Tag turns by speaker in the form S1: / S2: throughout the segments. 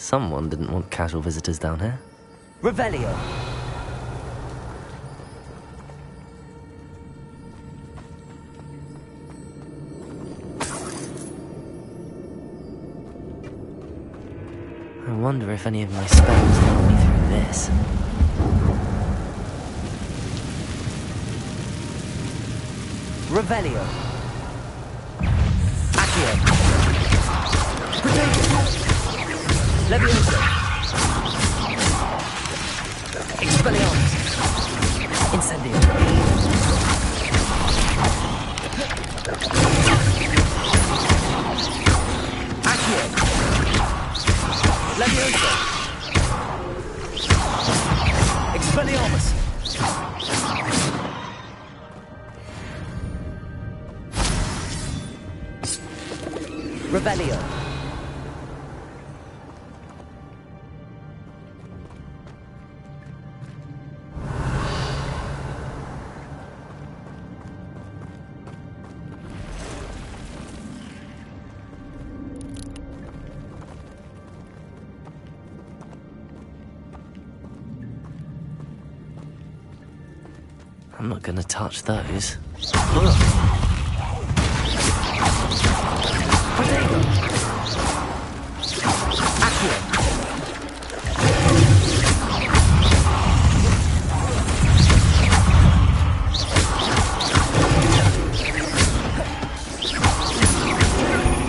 S1: Someone didn't want casual visitors down here.
S2: Revelio.
S1: I wonder if any of my spells help me through this.
S2: Revelio. Accio. Levioso. Expelliarmus. Incendio. Accio. Levioso. Expelliarmus. Revelio.
S1: I'm not gonna touch those.
S2: Protego. Accio.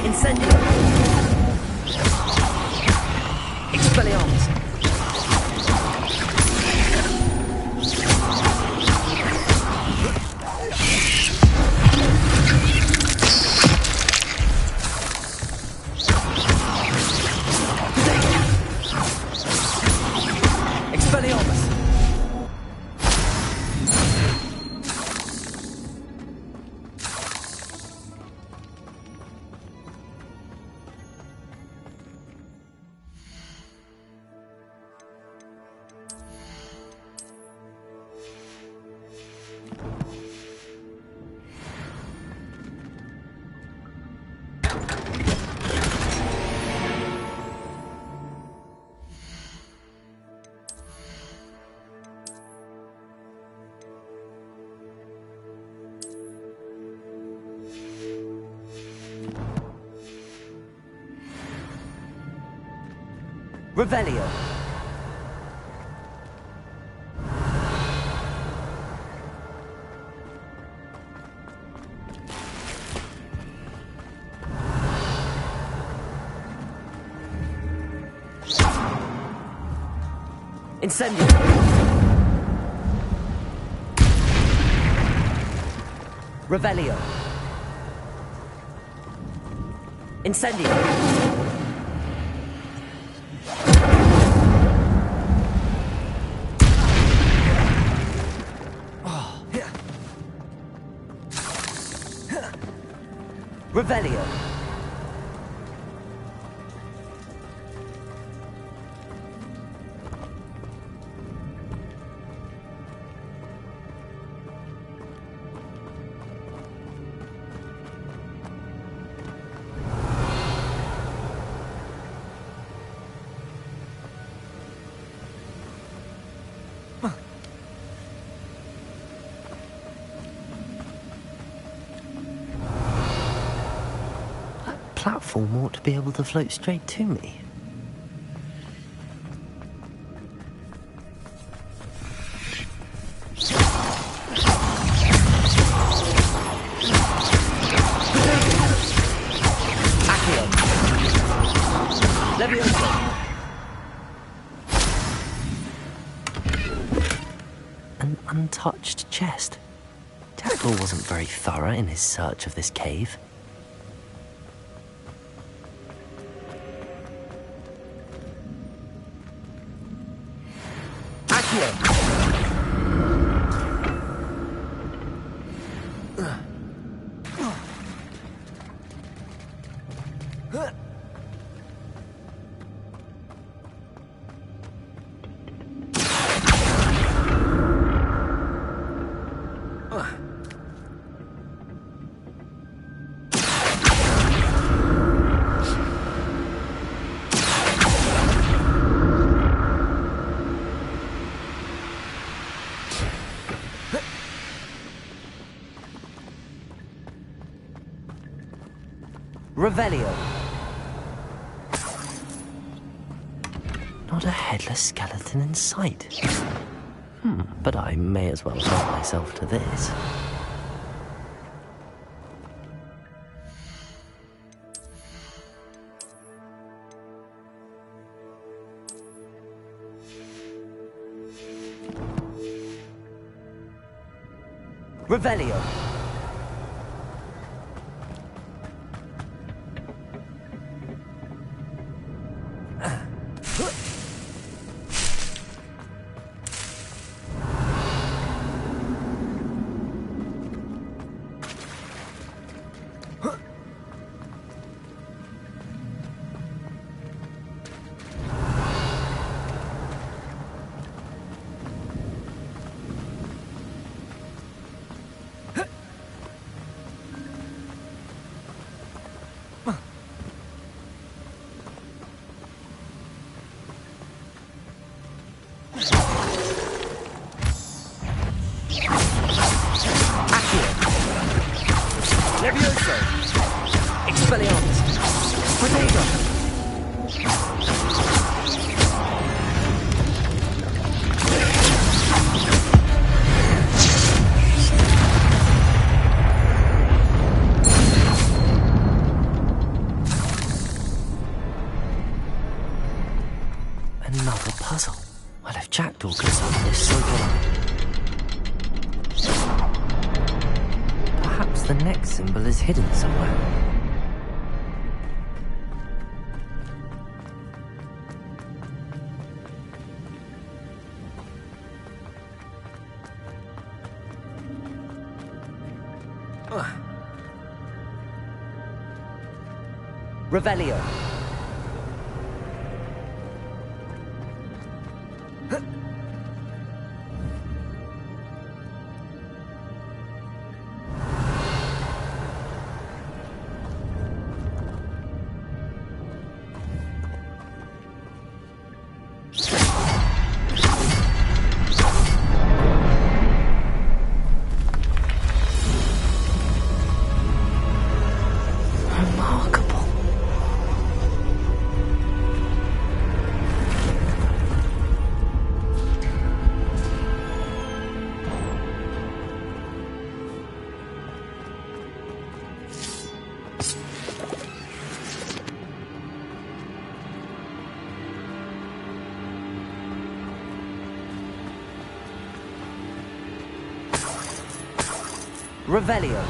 S2: Incendio. Expelliarmus. Expelliarmus. Revelio. Incendio. Revelio. Incendio. Revelio.
S1: Platform ought to be able to float straight to me.
S2: Accio. Levioso.
S1: An untouched chest. Tackle wasn't very thorough in his search of this cave.
S2: Revelio.
S1: Not a headless skeleton in sight. But I may as well help myself to this.
S2: Revelio. Levioso! Expelliarmus! Protego!
S1: Another puzzle. Well, if Jackdaw could solve this, so could I. Perhaps the next symbol is hidden somewhere.
S2: Revelio.
S1: Remarkable.
S2: Revelio.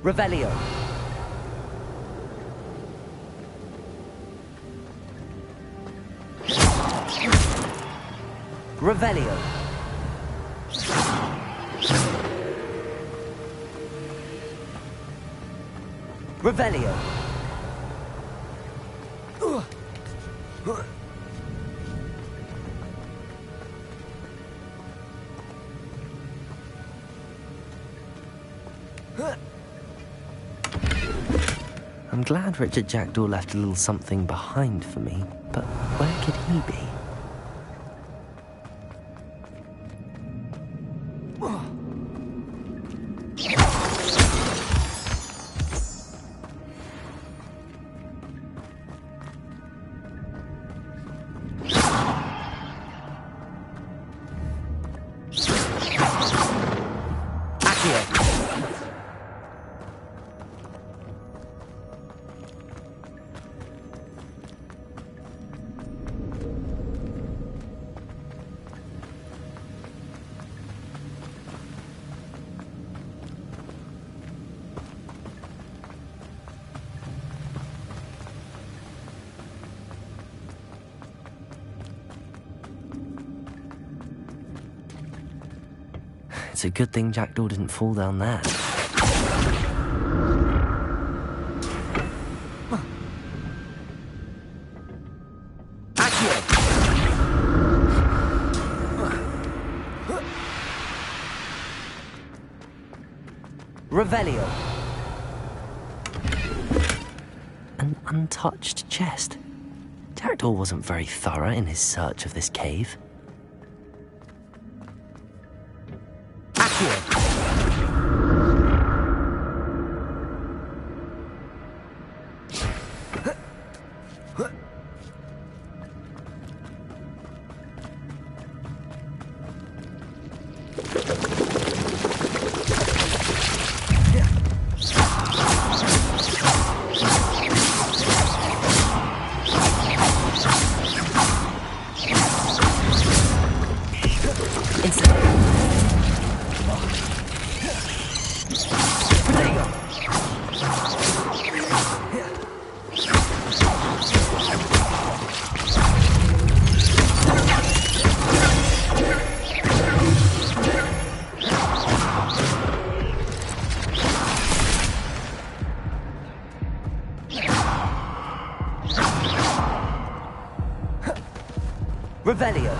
S2: Revelio. Revelio. Revelio.
S1: I'm glad Richard Jackdaw left a little something behind for me, but where could he be? It's a good thing Jackdaw didn't fall down there.
S2: Revelio.
S1: An untouched chest. Jackdaw wasn't very thorough in his search of this cave.
S2: Accio. Revelio.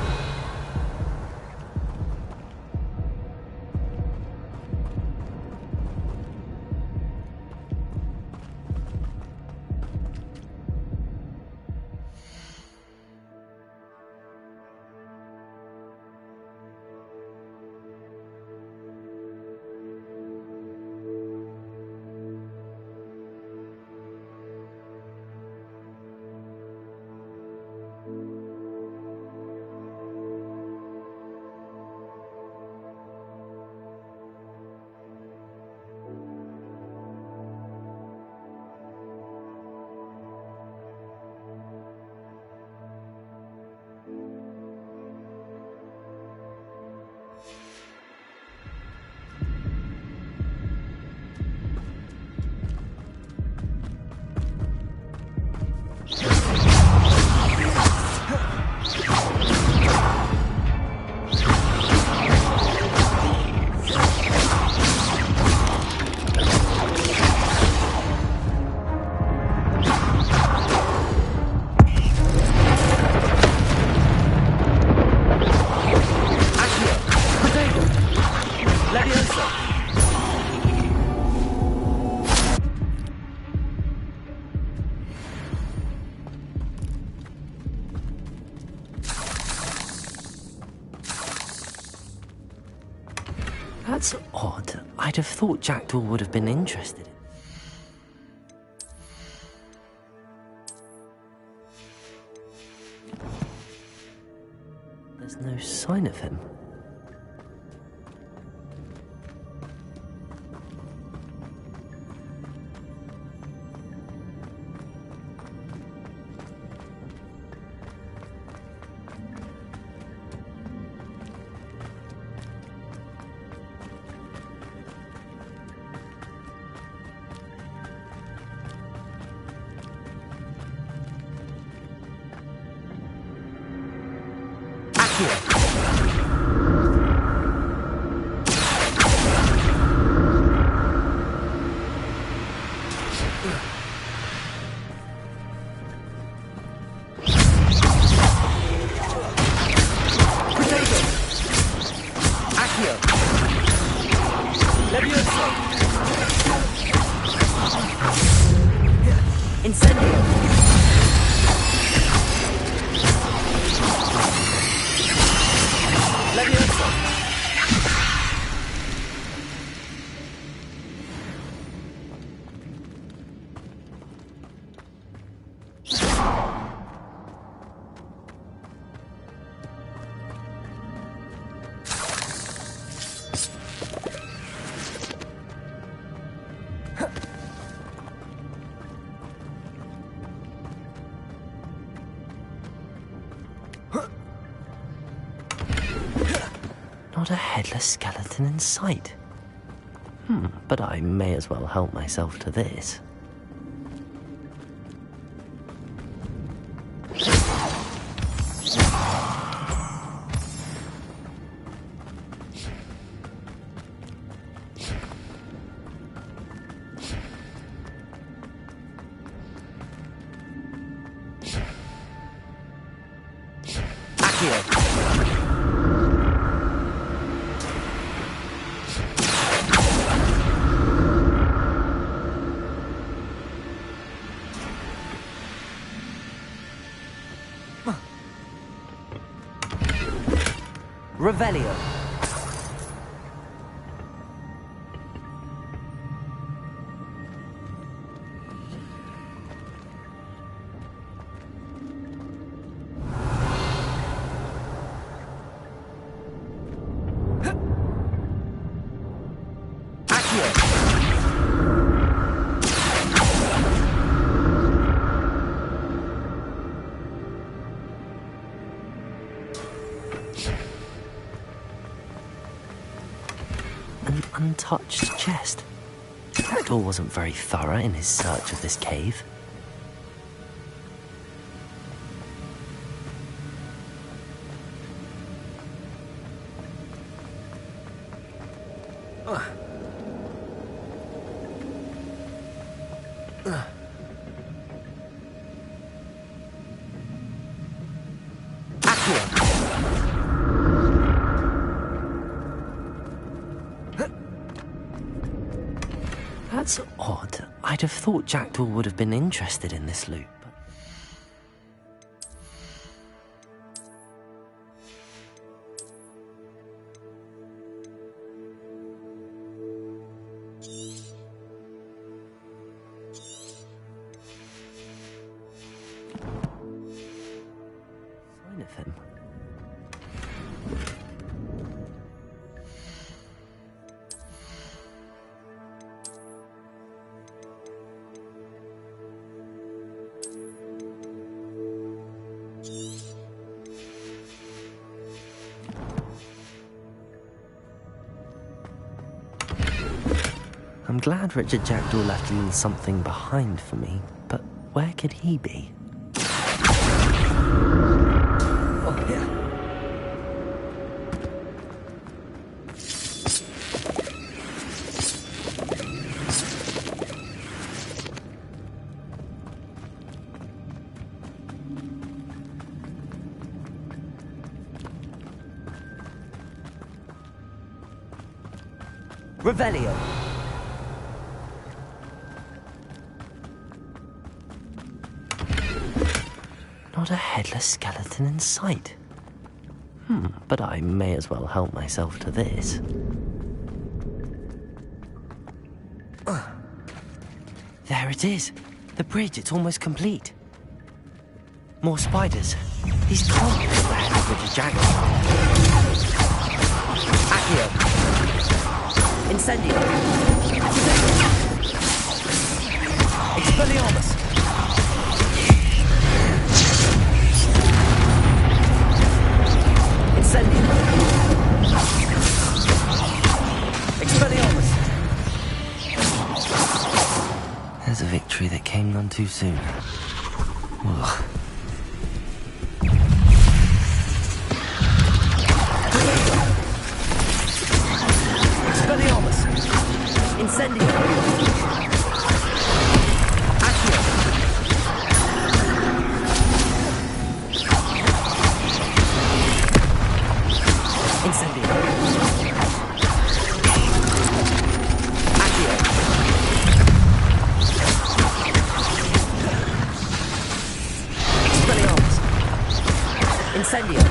S1: That's odd. I'd have thought Jackdaw would have been interested. There's no sign of him. Not a headless skeleton in sight. But I may as well help myself to this.
S2: Revelio.
S1: An untouched chest. Jackdaw wasn't very thorough in his search of this cave. That's odd. I'd have thought Jackdaw would have been interested in this loot. Sign of him. I'm glad Richard Jackdaw left a little something behind for me, but where could he be?
S2: Oh, yeah. Revelio.
S1: Not a headless skeleton in sight. But I may as well help myself to this. There it is. The bridge, it's almost complete. More spiders. These can't be the head of Richard Jackdaw.
S2: Accio. Incendio. Expelliarmus. Incendio. Expelliarmus.
S1: There's a victory that came none too soon. Ugh.
S2: Expelliarmus. Incendio. Accio. Incendio. Accio. Expelliarmus. Incendio.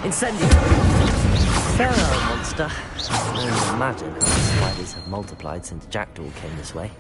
S2: Incendio.
S1: Farewell, monster. I can only imagine how the spiders have multiplied since Jackdaw came this way.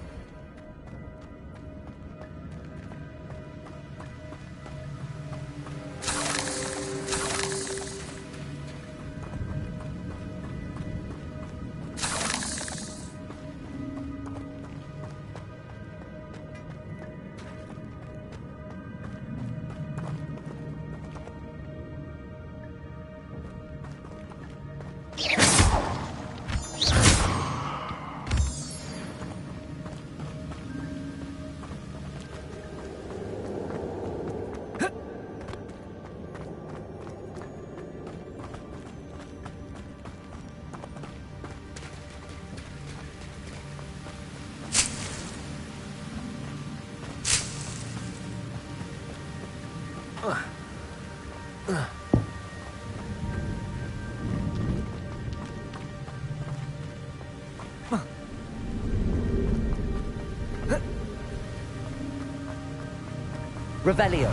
S2: Revelio.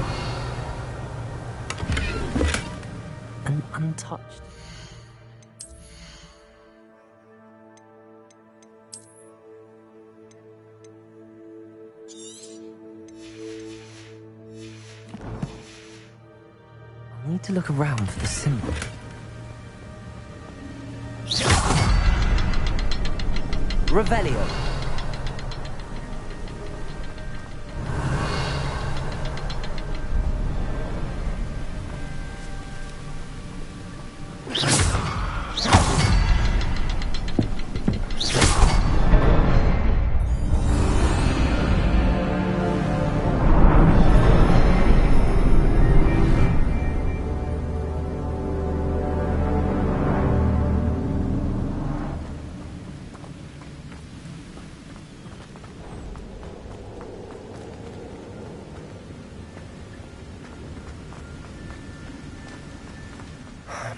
S1: An untouched. I'll need to look around for the symbol.
S2: Revelio.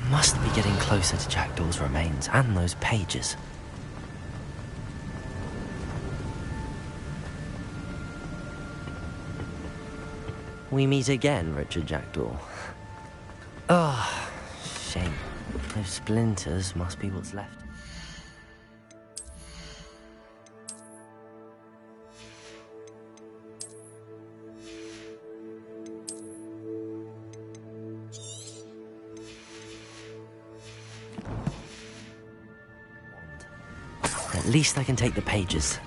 S1: Must be getting closer to Jackdaw's remains and those pages. We meet again, Richard Jackdaw. Ah, shame. Those splinters must be what's left. At least I can take the pages.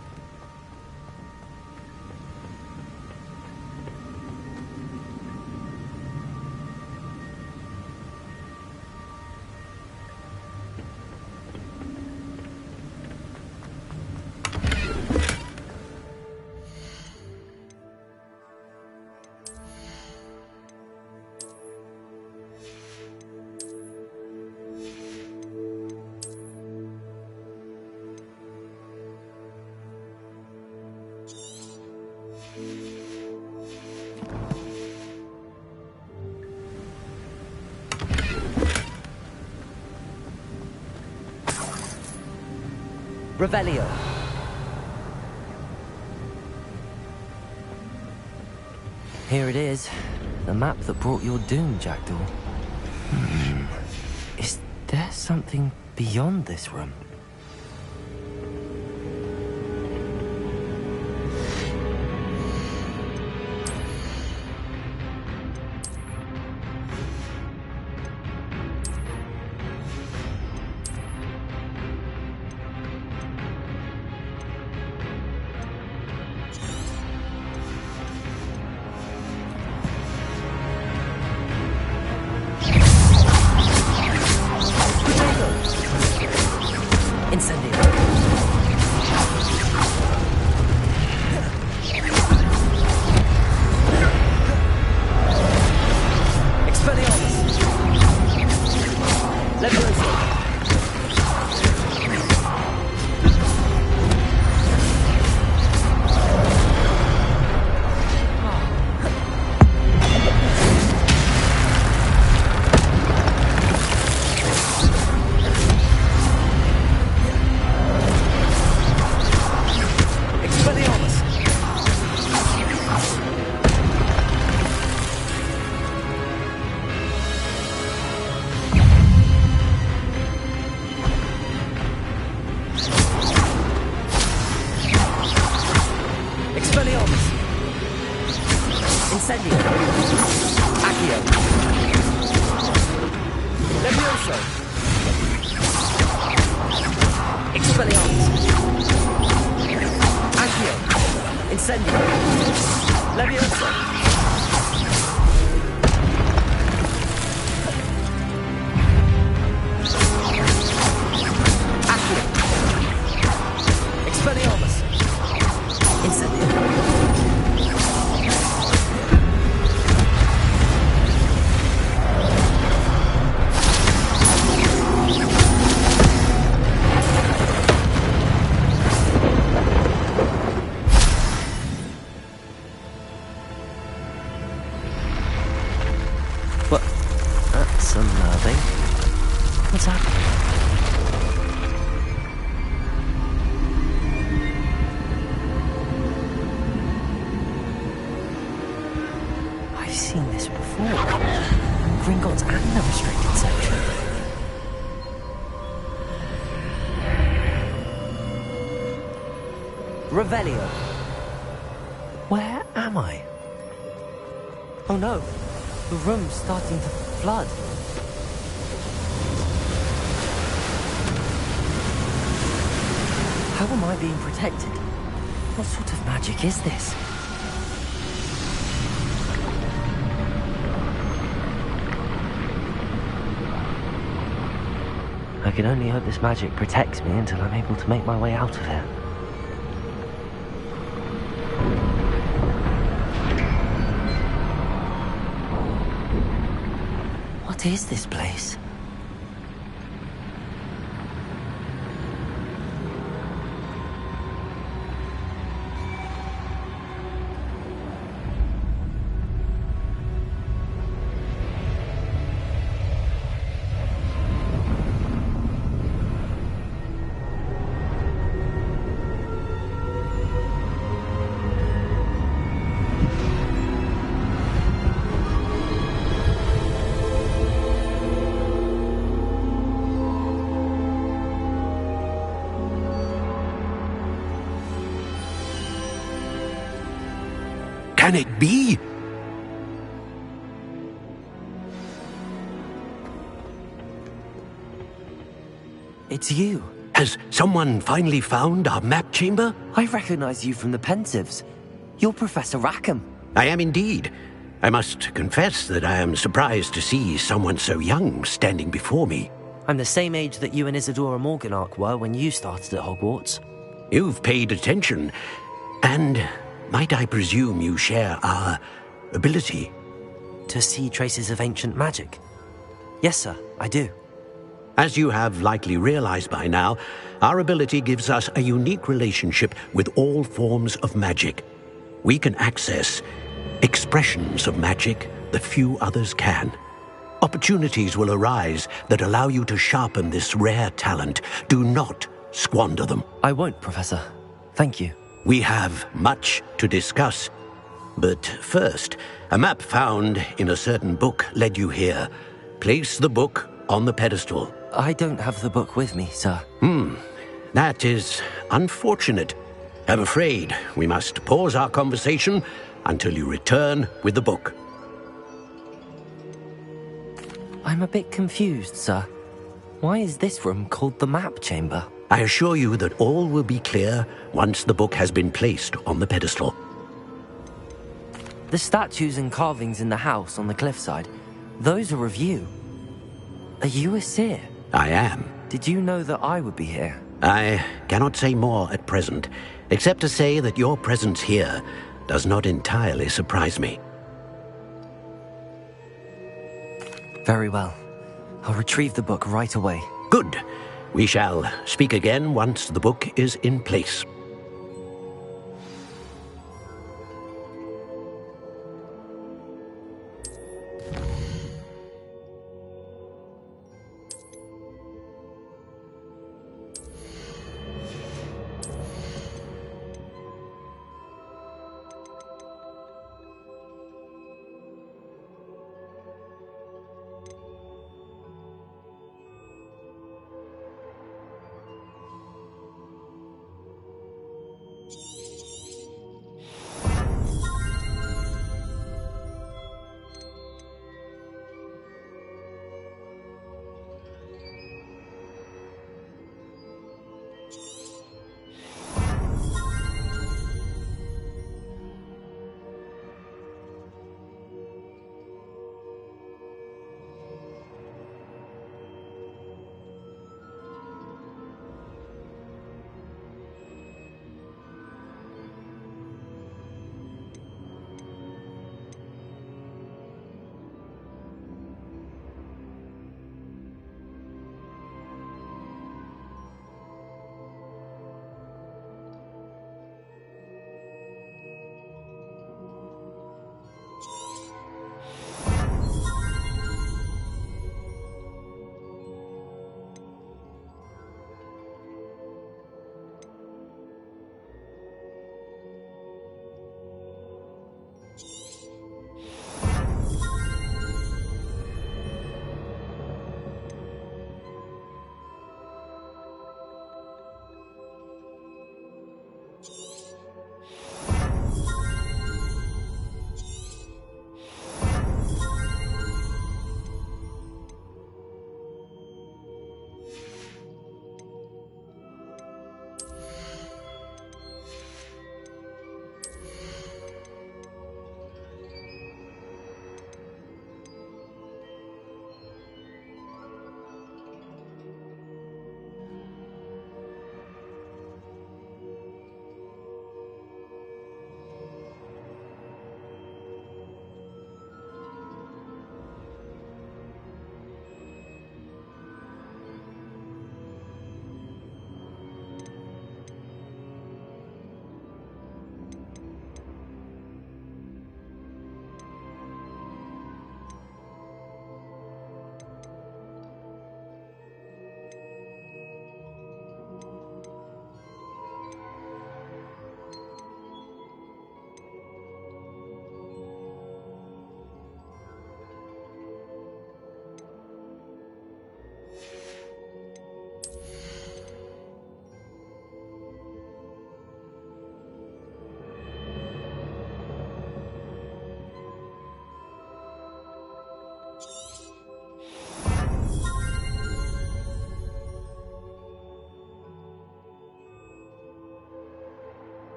S2: Revelio.
S1: Here it is. The map that brought your doom, Jackdaw. Is there something beyond this room? something. What's happening? I've seen this before. Gringotts and the restricted section.
S2: Revelio.
S1: Where am I? Oh no, the room's starting to flood. How am I being protected? What sort of magic is this? I can only hope this magic protects me until I'm able to make my way out of here. What is this place?
S3: Can it be?
S1: It's you.
S3: Has someone finally found our map chamber?
S1: I recognize you from the Pensives. You're Professor Rackham.
S3: I am indeed. I must confess that I am surprised to see someone so young standing before me.
S1: I'm the same age that you and Isadora Morganach were when you started at Hogwarts.
S3: You've paid attention, and might I presume you share our ability?
S1: To see traces of ancient magic? Yes, sir, I do.
S3: As you have likely realized by now, our ability gives us a unique relationship with all forms of magic. We can access expressions of magic that few others can. Opportunities will arise that allow you to sharpen this rare talent. Do not squander them.
S1: I won't, Professor. Thank you.
S3: We have much to discuss. But first, a map found in a certain book led you here. Place the book on the pedestal.
S1: I don't have the book with me, sir.
S3: That is unfortunate. I'm afraid we must pause our conversation until you return with the book.
S1: I'm a bit confused, sir. Why is this room called the map chamber?
S3: I assure you that all will be clear once the book has been placed on the pedestal.
S1: The statues and carvings in the house on the cliffside, those are of you. Are you a seer?
S3: I am.
S1: Did you know that I would be here?
S3: I cannot say more at present, except to say that your presence here does not entirely surprise me.
S1: Very well. I'll retrieve the book right away.
S3: Good. We shall speak again once the book is in place.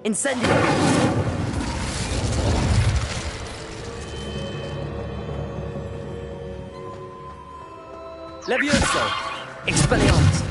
S2: Incendio! Levioso! Expelliarmus!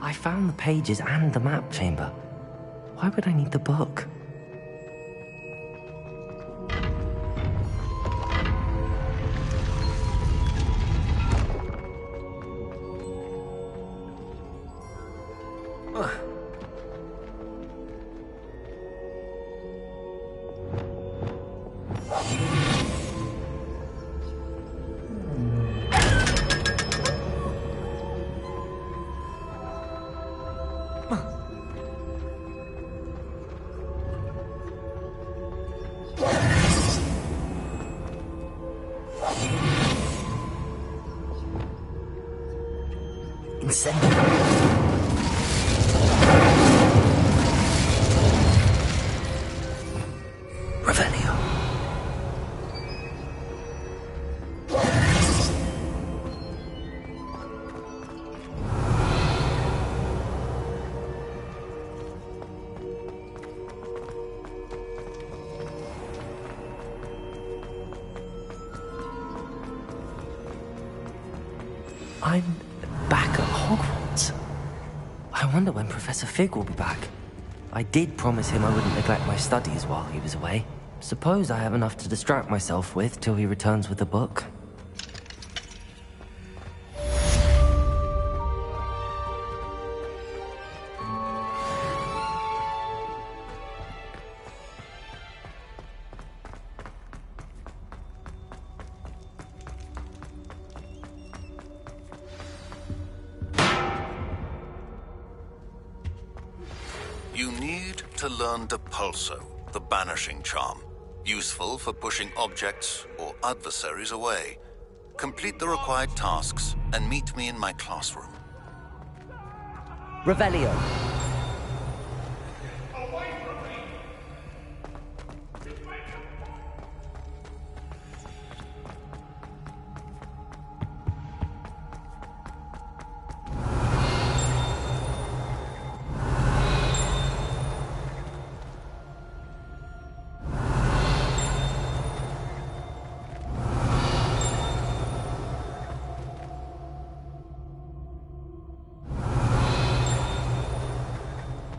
S1: I found the pages and the map chamber. Why would I need the book? Revelio. I'm back at Hogwarts. I wonder when Professor Fig will be back. I did promise him I wouldn't neglect my studies while he was away. Suppose I have enough to distract myself with till he returns with the book.
S4: You need to learn Depulso, the banishing charm. Useful for pushing objects or adversaries away. Complete the required tasks and meet me in my classroom.
S2: Revelio.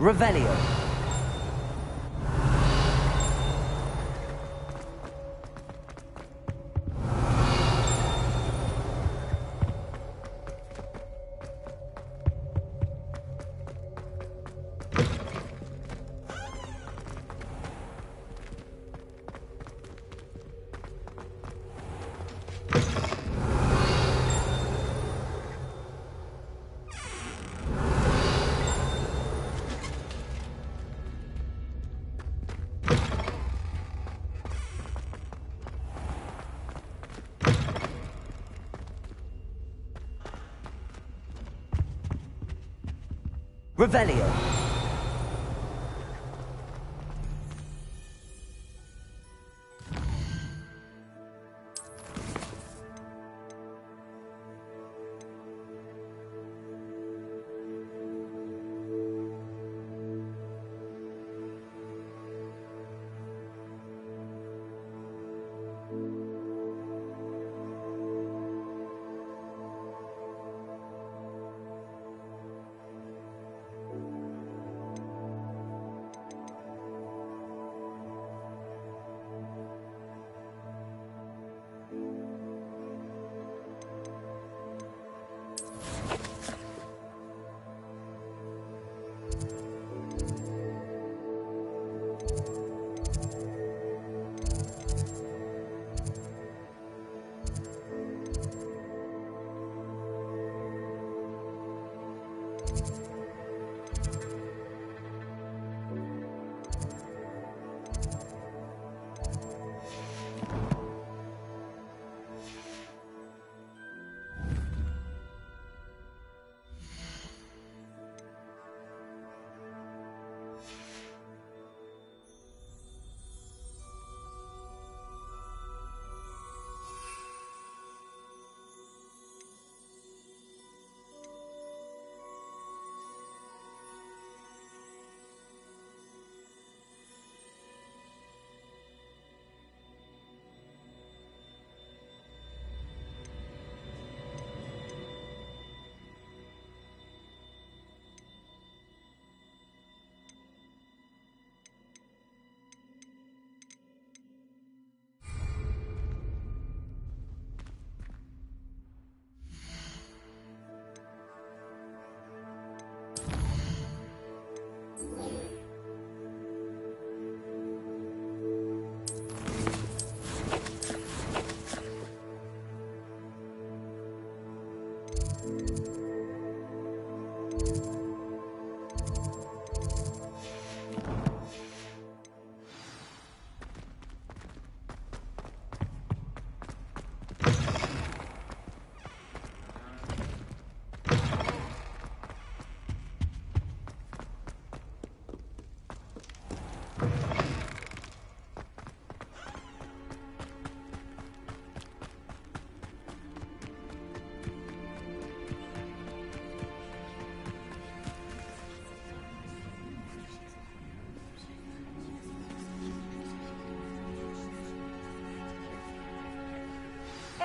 S2: Revelio. Revelio.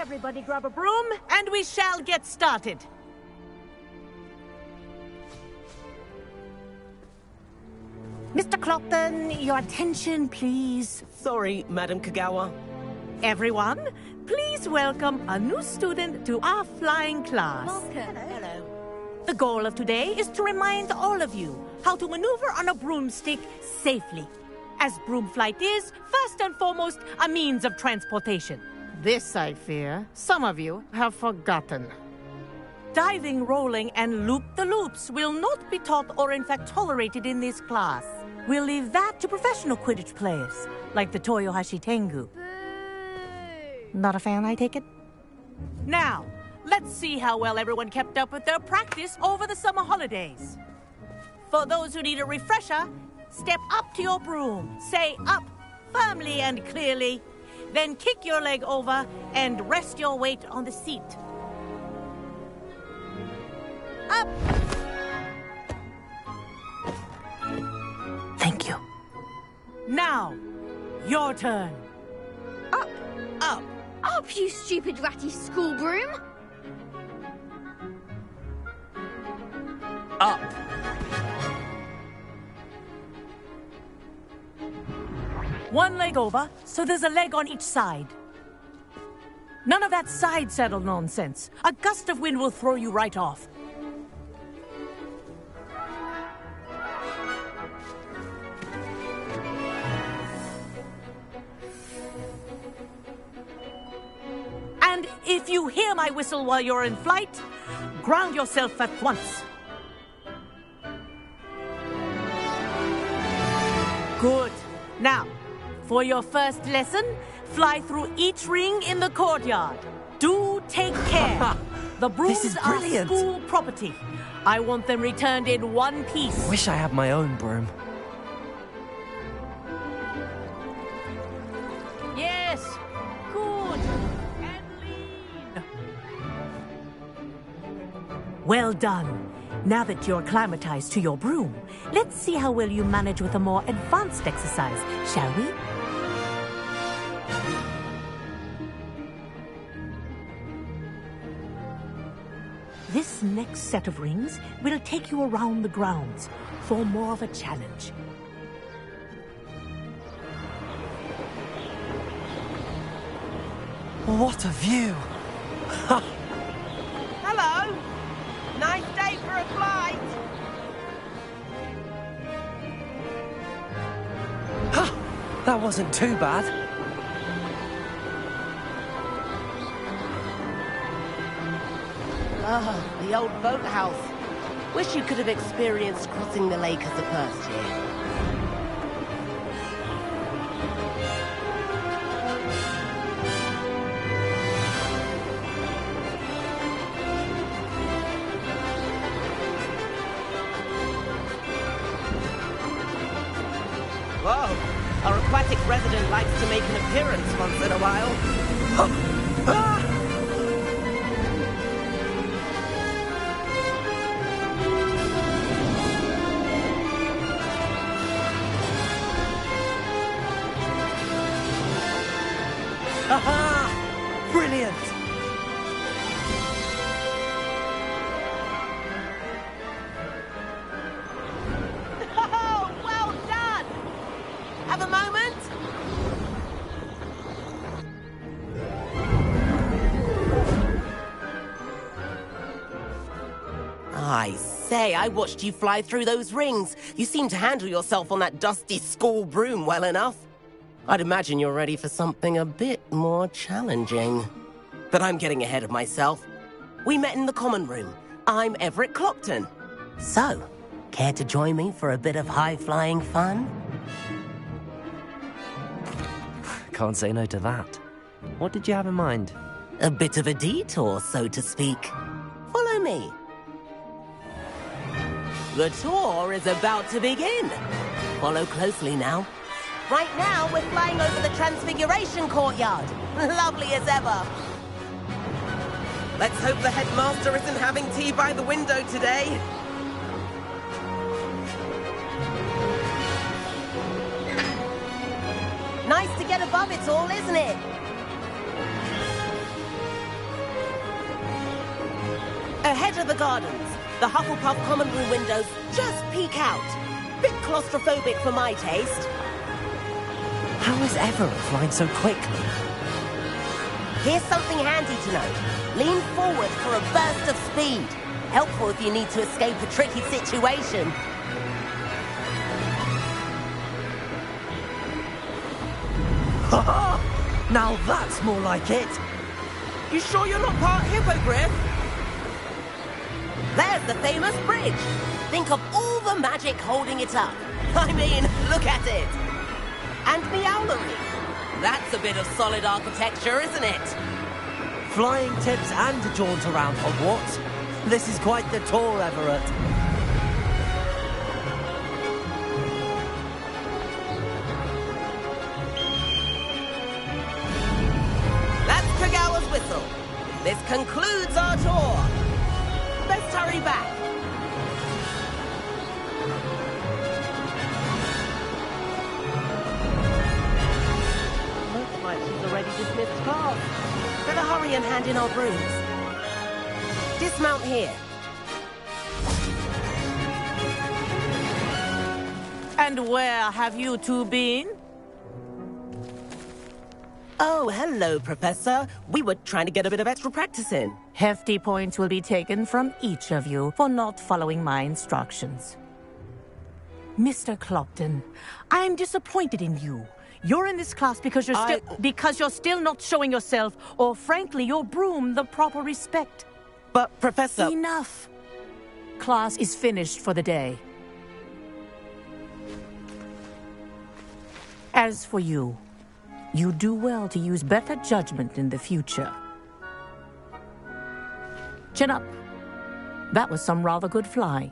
S5: Everybody grab a broom, and we shall get started. Mr. Clopton, your attention, please.
S2: Sorry, Madam Kagawa.
S5: Everyone, please welcome a new student to our flying class.
S2: Hello.
S5: The goal of today is to remind all of you how to maneuver on a broomstick safely, as broom flight is, first and foremost, a means of transportation. This, I fear, some of you have forgotten. Diving, rolling, and loop-the-loops will not be taught or in fact tolerated in this class. We'll leave that to professional Quidditch players, like the Toyohashi Tengu. Not a fan, I take it? Now, let's see how well everyone kept up with their practice over the summer holidays. For those who need a refresher, step up to your broom, say up firmly and clearly, then kick your leg over and rest your weight on the seat. Up! Thank you. Now, your turn.
S6: Up!
S5: Up!
S6: Up, you stupid ratty school broom!
S2: Up.
S5: One leg over, so there's a leg on each side. None of that side saddle nonsense. A gust of wind will throw you right off. And if you hear my whistle while you're in flight, ground yourself at once. Good. Now, for your first lesson, fly through each ring in the courtyard. Do take care. The brooms
S1: This is
S5: are
S1: brilliant.
S5: school property. I want them returned in one piece.
S1: Wish I had my own broom.
S5: Yes. Good. And lean. Well done. Now that you're acclimatized to your broom, let's see how well you manage with a more advanced exercise, shall we? This next set of rings will take you around the grounds for more of a challenge.
S1: What a view!
S2: Hello. Nice day for a flight.
S1: That wasn't too bad.
S2: Ah, the old boathouse. Wish you could have experienced crossing the lake as a first year. Whoa, our aquatic resident likes to make an appearance once in a while.
S1: Aha! Brilliant!
S2: Oh, well done! Have a moment? I say, I watched you fly through those rings. You seem to handle yourself on that dusty school broom well enough. I'd imagine you're ready for something a bit more challenging. But I'm getting ahead of myself. We met in the common room. I'm Everett Clopton. So, care to join me for a bit of high-flying fun?
S1: Can't say no to that. What did you have in mind?
S2: A bit of a detour, so to speak. Follow me. The tour is about to begin. Follow closely now. Right now, we're flying over the Transfiguration Courtyard. Lovely as ever. Let's hope the headmaster isn't having tea by the window today. Nice to get above it all, isn't it? Ahead of the gardens, the Hufflepuff common room windows just peek out. Bit claustrophobic for my taste.
S1: How is Everett flying so quickly?
S2: Here's something handy to know. Lean forward for a burst of speed. Helpful if you need to escape a tricky situation.
S1: Ha! Now that's more like it!
S2: You sure you're not part hippogriff? There's the famous bridge. Think of all the magic holding it up. I mean, look at it. And Meowlery. That's a bit of solid architecture, isn't it?
S1: Flying tips and a jaunt around Hogwarts. This is quite the tour, Everett.
S2: That's Kagawa's whistle. This concludes our tour. Best hurry back. Looks like she's already dismissed class. Better hurry and hand in our brooms. Dismount here.
S5: And where have you two been?
S2: Oh, hello, Professor. We were trying to get a bit of extra practice in.
S5: Hefty points will be taken from each of you for not following my instructions. Mr. Clopton, I'm disappointed in you. You're in this class because you're still not showing yourself, or frankly, your broom the proper respect.
S2: But, Professor...
S5: Enough. Class is finished for the day. As for you, you do well to use better judgment in the future. Chin up. That was some rather good flying.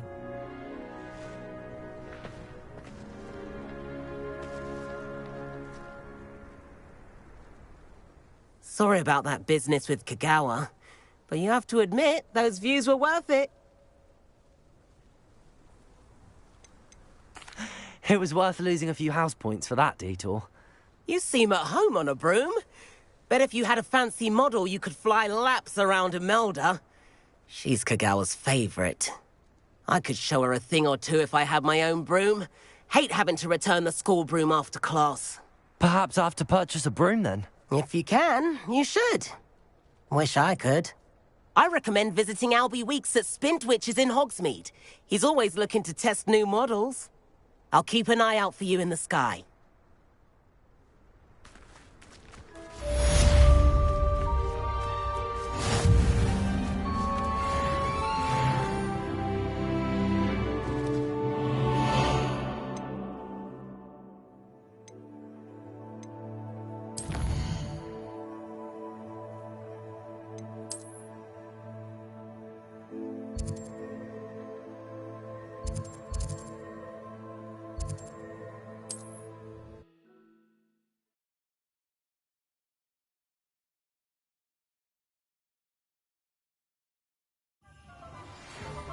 S2: Sorry about that business with Kagawa, but you have to admit, those views were worth it.
S1: It was worth losing a few house points for that detour.
S2: You seem at home on a broom. Bet if you had a fancy model, you could fly laps around Imelda. She's Kagawa's favorite. I could show her a thing or two if I had my own broom. Hate having to return the school broom after class.
S1: Perhaps I have to purchase a broom then.
S2: If you can, you should. Wish I could. I recommend visiting Albie Weeks at Spintwitches in Hogsmeade. He's always looking to test new models. I'll keep an eye out for you in the sky.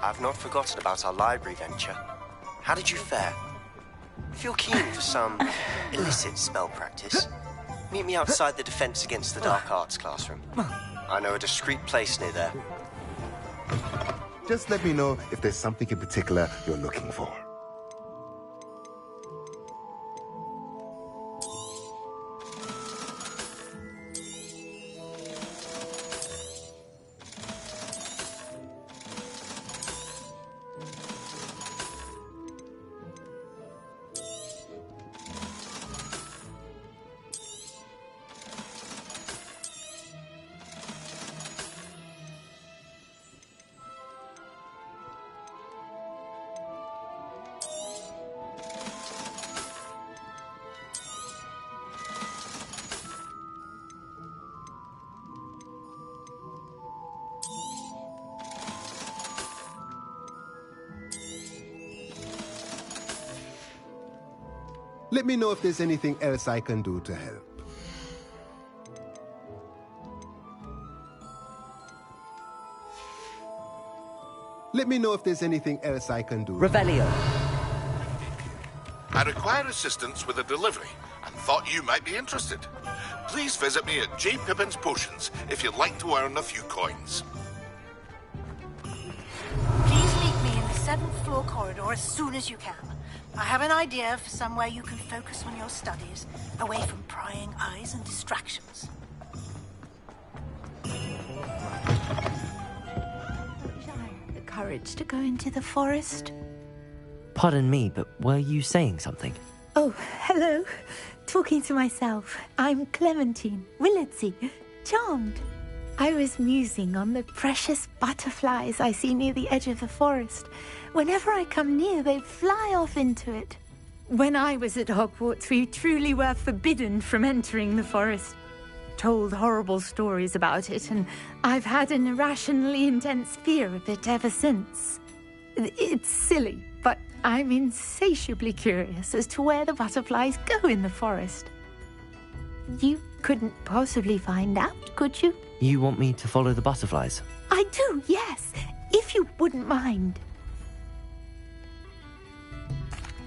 S7: I've not forgotten about our library venture. How did you fare? If you're keen for some illicit spell practice, meet me outside the Defense Against the Dark Arts classroom. I know a discreet place near there.
S8: Just let me know if there's something in particular you're looking for. Let me know if there's anything else I can do to help. Let me know if there's anything else I can do.
S1: Revelio.
S9: I require assistance with a delivery and thought you might be interested. Please visit me at J. Pippin's Potions if you'd like to earn a few coins.
S10: Please meet me in the 7th floor corridor as soon as you can. I have an idea for somewhere you can focus on your studies, away from prying eyes and distractions.
S11: The courage to go into the forest.
S1: Pardon me, but were you saying something?
S11: Oh, hello. Talking to myself. I'm Clementine Willardsey. Charmed. I was musing on the precious butterflies I see near the edge of the forest. Whenever I come near, they fly off into it. When I was at Hogwarts, we truly were forbidden from entering the forest. Told horrible stories about it, and I've had an irrationally intense fear of it ever since. It's silly, but I'm insatiably curious as to where the butterflies go in the forest. You couldn't possibly find out, could you?
S1: You want me to follow the butterflies?
S11: I do, yes, if you wouldn't mind.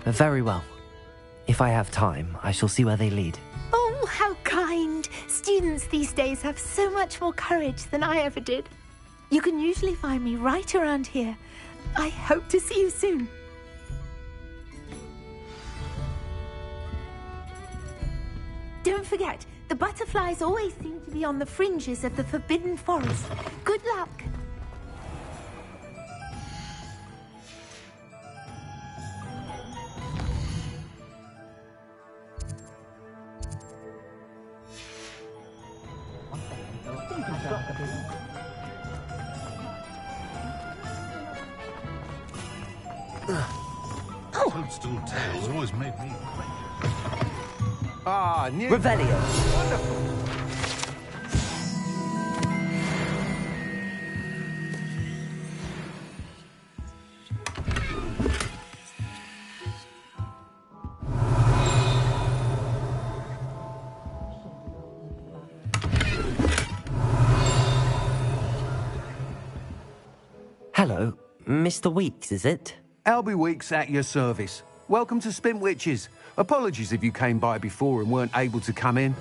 S1: Very well. If I have time, I shall see where they lead.
S11: Oh, how kind. Students these days have so much more courage than I ever did. You can usually find me right around here. I hope to see you soon. Don't forget, the butterflies always seem to be on the fringes of the Forbidden Forest. Good luck.
S9: toadstool tails always made me...
S12: Ah, new...
S1: Revelio.
S12: Wonderful.
S1: Hello, Mr. Weeks, is it?
S12: Albie Weeks at your service. Welcome to Spintwitches. Apologies if you came by before and weren't able to come in.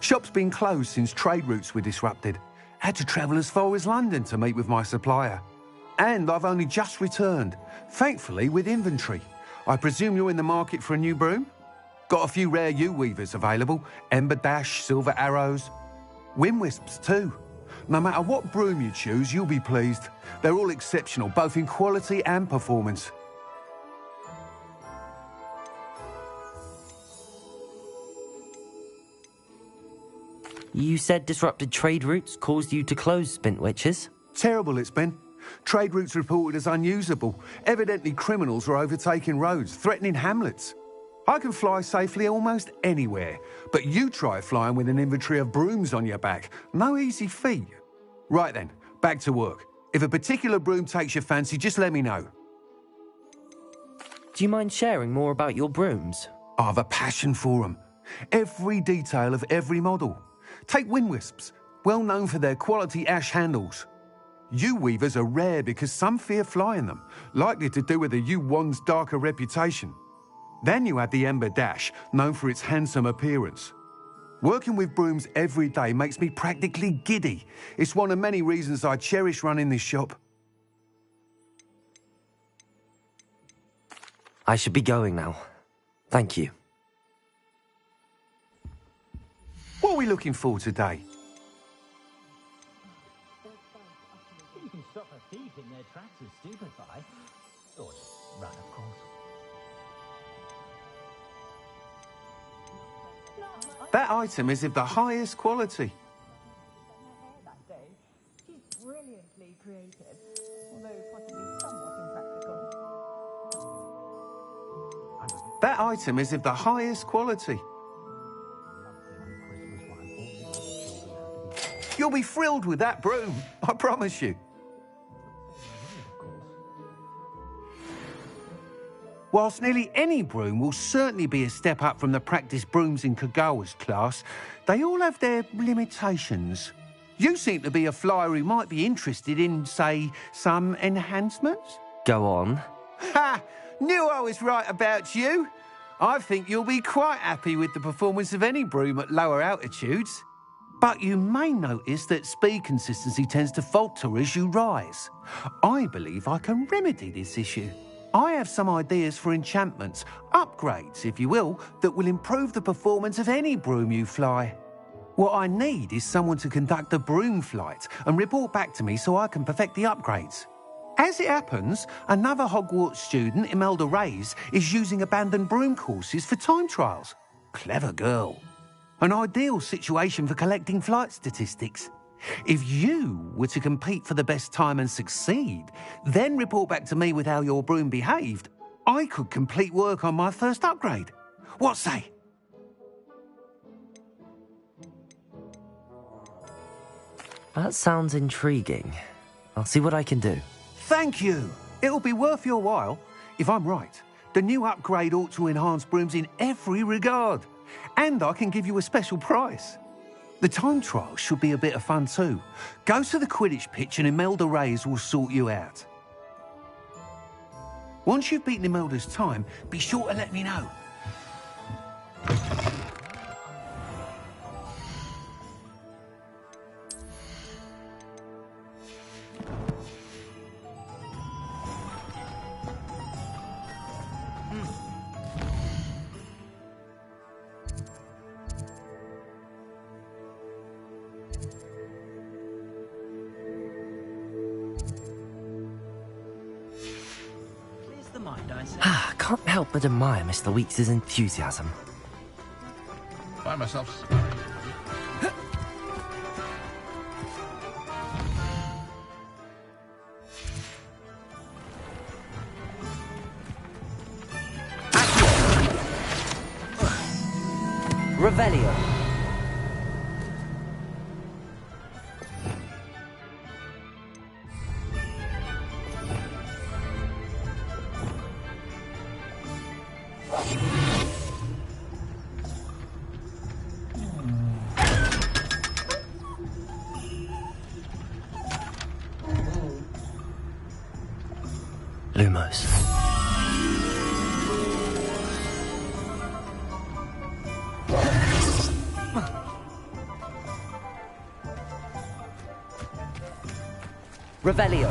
S12: Shop's been closed since trade routes were disrupted. Had to travel as far as London to meet with my supplier. And I've only just returned, thankfully with inventory. I presume you're in the market for a new broom? Got a few rare U-weavers available. Ember Dash, Silver Arrows. Wind Wisps too. No matter what broom you choose, you'll be pleased. They're all exceptional, both in quality and performance.
S1: You said disrupted trade routes caused you to close Spintwitches?
S12: Terrible it's been. Trade routes reported as unusable. Evidently criminals are overtaking roads, threatening hamlets. I can fly safely almost anywhere, but you try flying with an inventory of brooms on your back. No easy feat. Right then, back to work. If a particular broom takes your fancy, just let me know.
S1: Do you mind sharing more about your brooms?
S12: I've a passion for them. Every detail of every model. Take Wind Wisps, well known for their quality ash handles. U-weavers are rare because some fear flying them, likely to do with the U-wand's darker reputation. Then you have the Ember Dash, known for its handsome appearance. Working with brooms every day makes me practically giddy. It's one of many reasons I cherish running this shop.
S1: I should be going now. Thank you.
S12: What are we looking for today?
S13: You can stop a thief in their tracks with stupefy. Or just run, of course.
S12: That item is of the highest quality.
S14: She's brilliantly creative, although possibly somewhat impractical.
S12: That item is of the highest quality. You'll be thrilled with that broom, I promise you. Whilst nearly any broom will certainly be a step up from the practice brooms in Kagawa's class, they all have their limitations. You seem to be a flyer who might be interested in, say, some enhancements?
S1: Go on.
S12: Ha! Knew I was right about you. I think you'll be quite happy with the performance of any broom at lower altitudes. But you may notice that speed consistency tends to falter as you rise. I believe I can remedy this issue. I have some ideas for enchantments, upgrades, if you will, that will improve the performance of any broom you fly. What I need is someone to conduct a broom flight and report back to me so I can perfect the upgrades. As it happens, another Hogwarts student, Imelda Reyes, is using abandoned broom courses for time trials. Clever girl. An ideal situation for collecting flight statistics. If you were to compete for the best time and succeed, then report back to me with how your broom behaved, I could complete work on my first upgrade. What say?
S1: That sounds intriguing. I'll see what I can do.
S12: Thank you. It'll be worth your while. If I'm right, the new upgrade ought to enhance brooms in every regard. And I can give you a special price. The time trial should be a bit of fun too. Go to the Quidditch pitch and Imelda Reyes will sort you out. Once you've beaten Imelda's time, be sure to let me know.
S1: Can't help but admire Mr. Weeks' enthusiasm.
S9: Find myself...
S1: Revelio. Lumos. Revelio.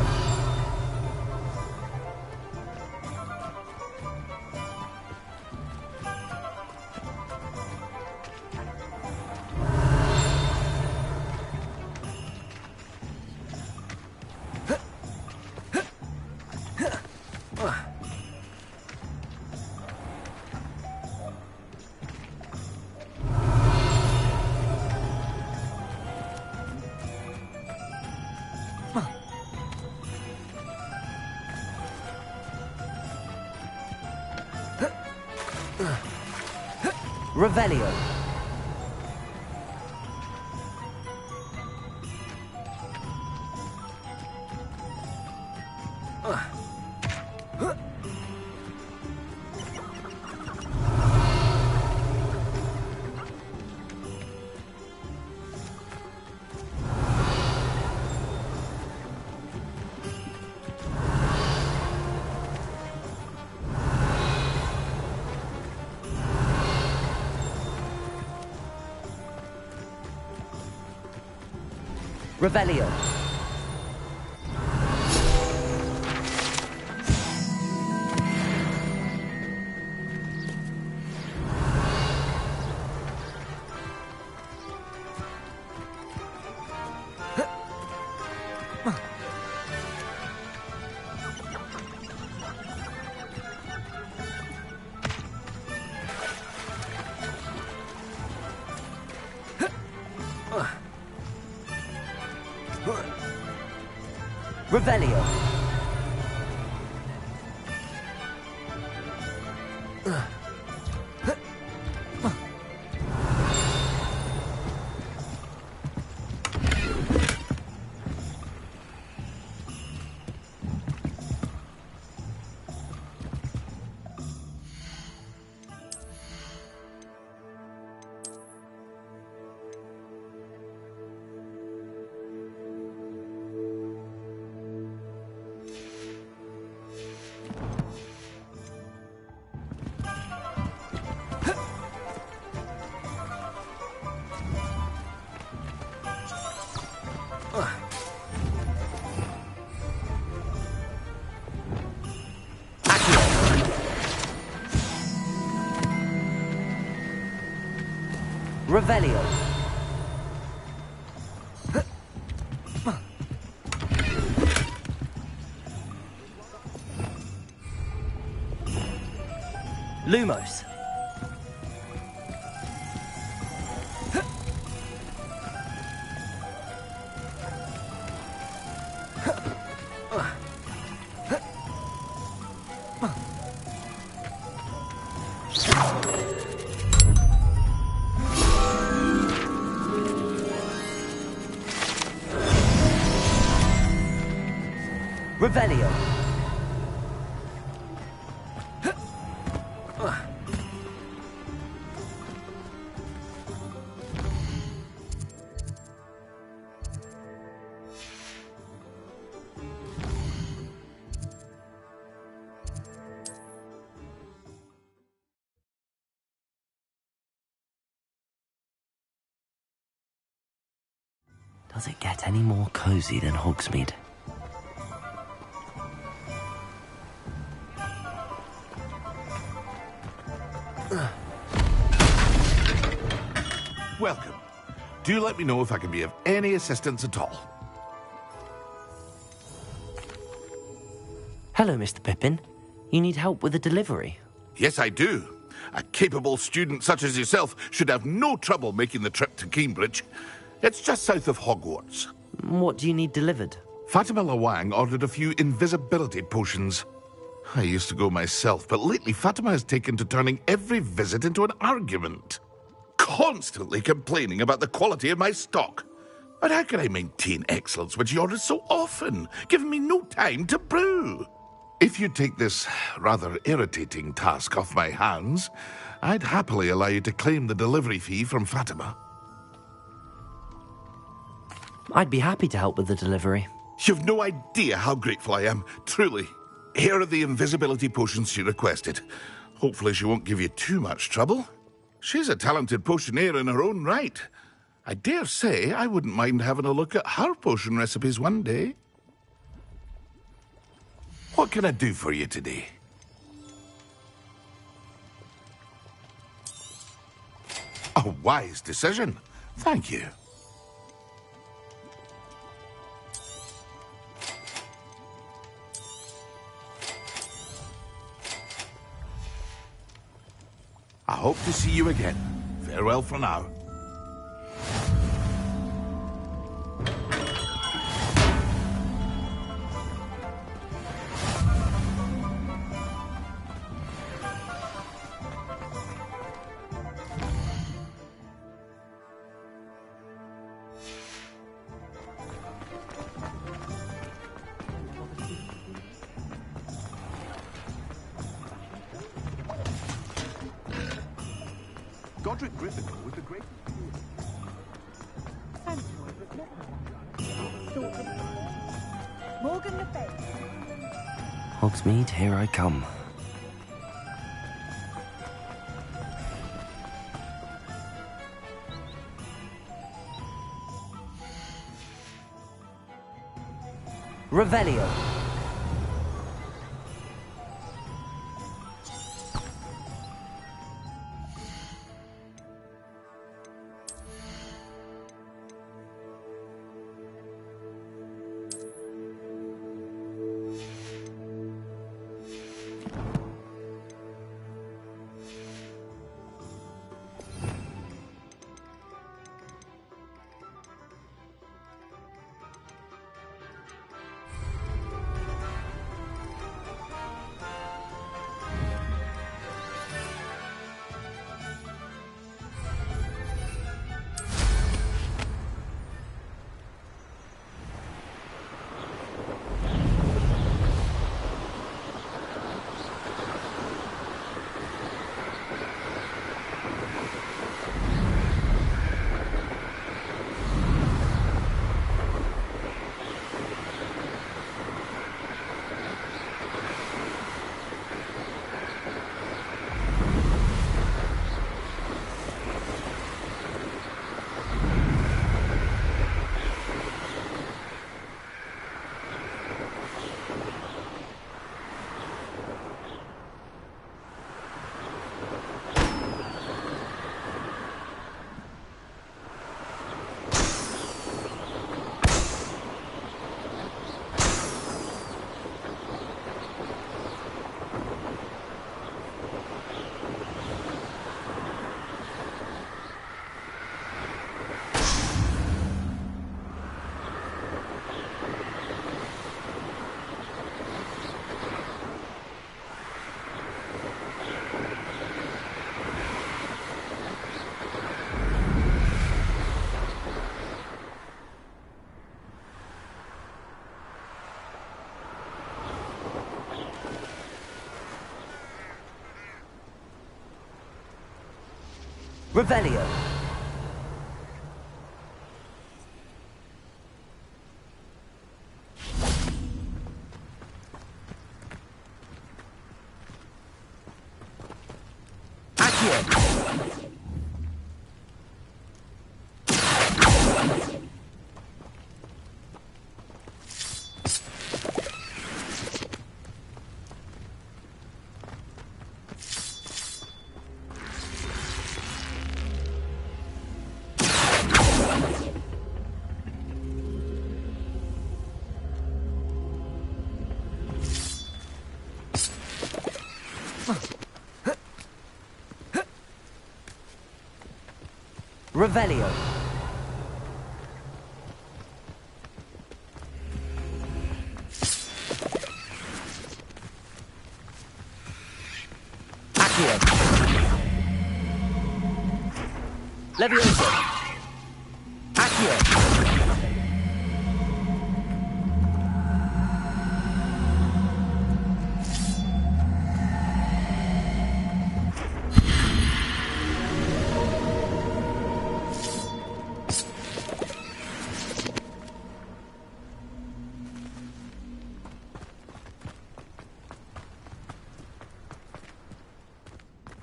S1: Revelio. Revelio. Revelio. Revelio. Lumos. Revelio. Does it get any more cozy than Hogsmeade?
S9: Welcome. Do let me know if I can be of any assistance at all.
S1: Hello, Mr. Pippin. You need help with a delivery?
S9: Yes, I do. A capable student such as yourself should have no trouble making the trip to Cambridge. It's just south of Hogwarts.
S1: What do you need delivered?
S9: Fatima Lawang ordered a few invisibility potions. I used to go myself, but lately Fatima has taken to turning every visit into an argument. constantly complaining about the quality of my stock. But how can I maintain excellence when she orders so often, giving me no time to brew? If you take this rather irritating task off my hands, I'd happily allow you to claim the delivery fee from Fatima.
S1: I'd be happy to help with the delivery.
S9: You've no idea how grateful I am, truly. Here are the invisibility potions she requested. Hopefully she won't give you too much trouble. She's a talented potioneer in her own right. I dare say I wouldn't mind having a look at her potion recipes one day. What can I do for you today? A wise decision. Thank you. I hope to see you again. Farewell for now.
S12: Godric Gryffindor was the greatest.
S14: Morgan Le Fay.
S1: Hogsmeade, here I come. Revelio. Revelio. Accio. Revelio. Accio. Levioso. Accio.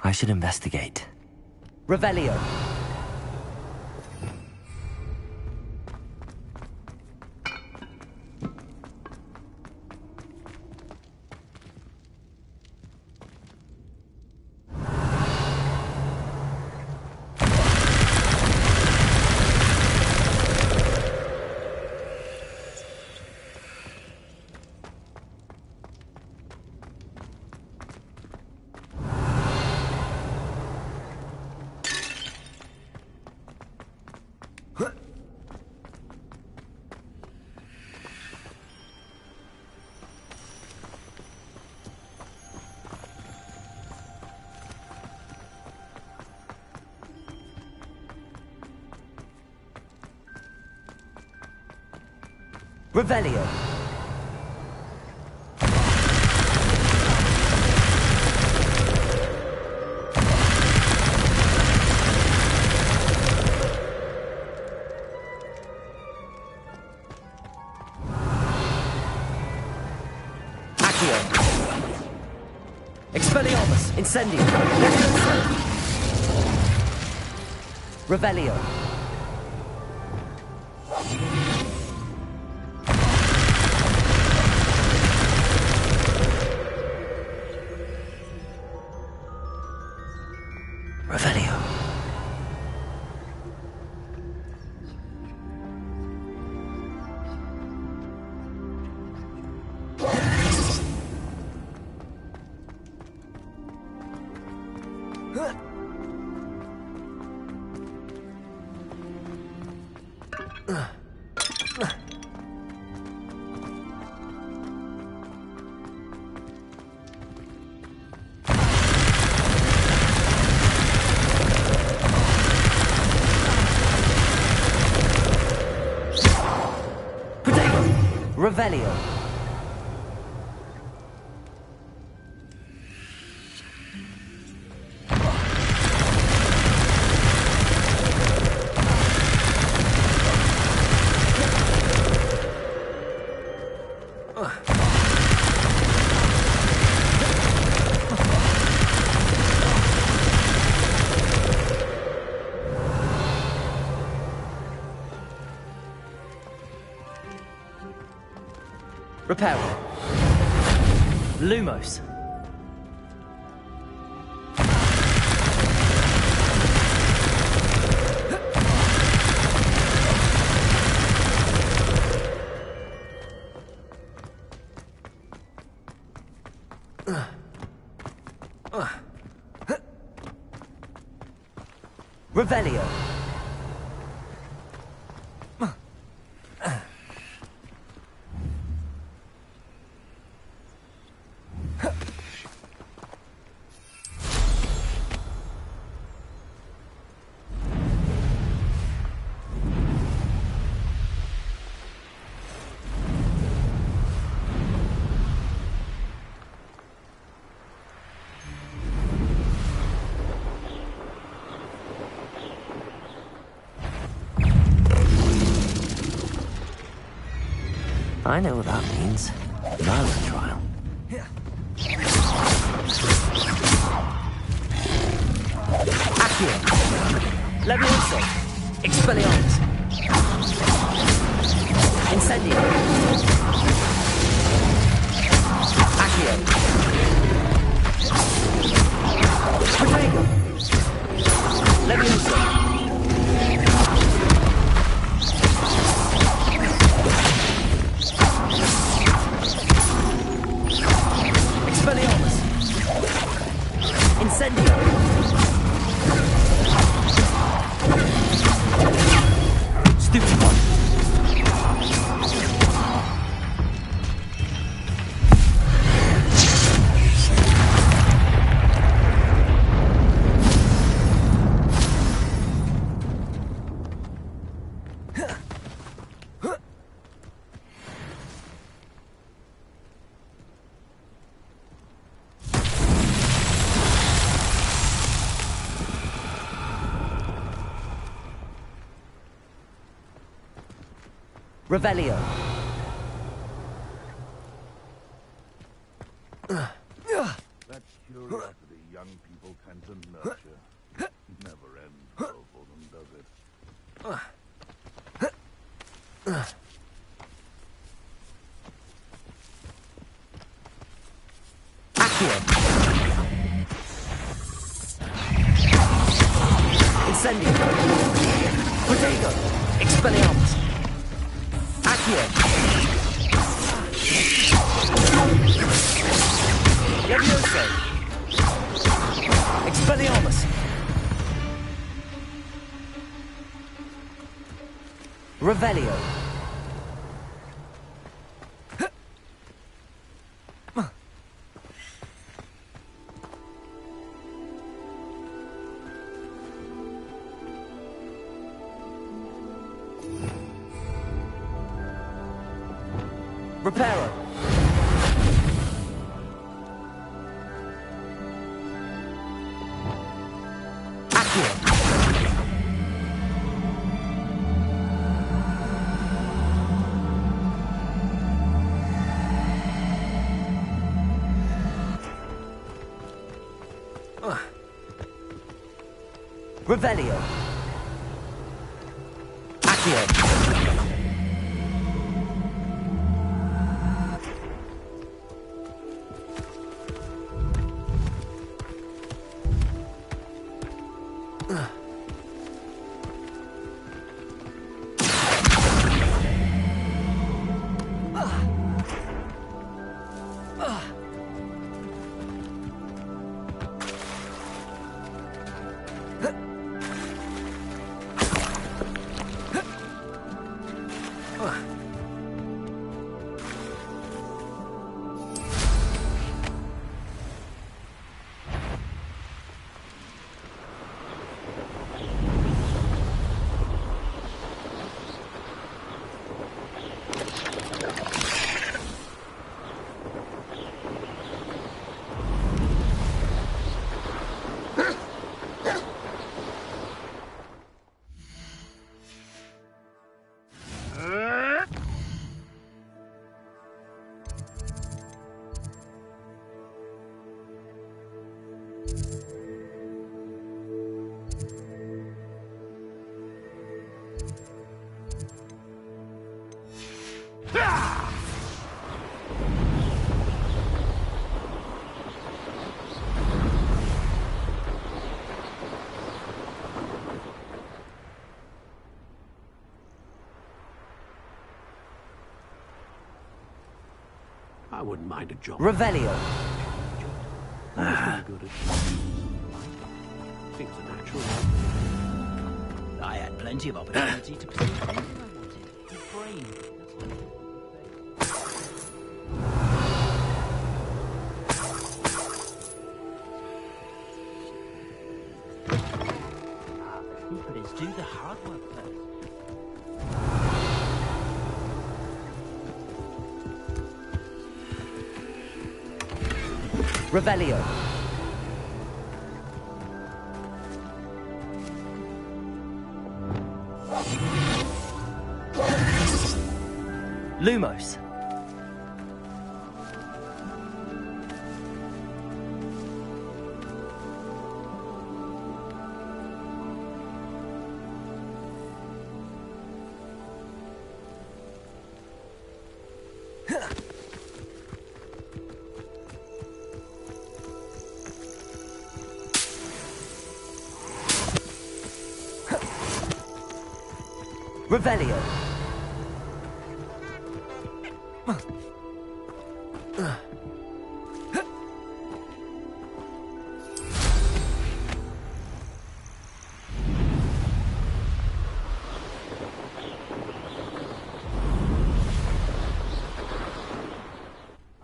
S1: I should investigate. Revelio. Revelio. Accio. Expelliarmus. Incendio. Revelio. Revelio. Revelio. Reparo. Lumos. Revelio. I know what that means. Another trial. Accio. Levioso. Expelliarmus. Incendio. Accio. Protego. Levioso. Expelliarmus. Incendio. Stupid one. Revelio.
S9: That curiosity young people tend to nurture never ends well for them, does it?
S1: Accio. Incendio. Protego. Expelliarmus. Accio. Levioso. Expelliarmus. Revelio. Reparo. Accio. Revelio. Accio.
S3: I wouldn't mind a job.
S1: Revelio.
S3: Seems a natural.
S13: I had plenty of opportunity to pursue anything I wanted. Your brain. But it's do the hard work first.
S1: Revelio. Lumos. Revelio.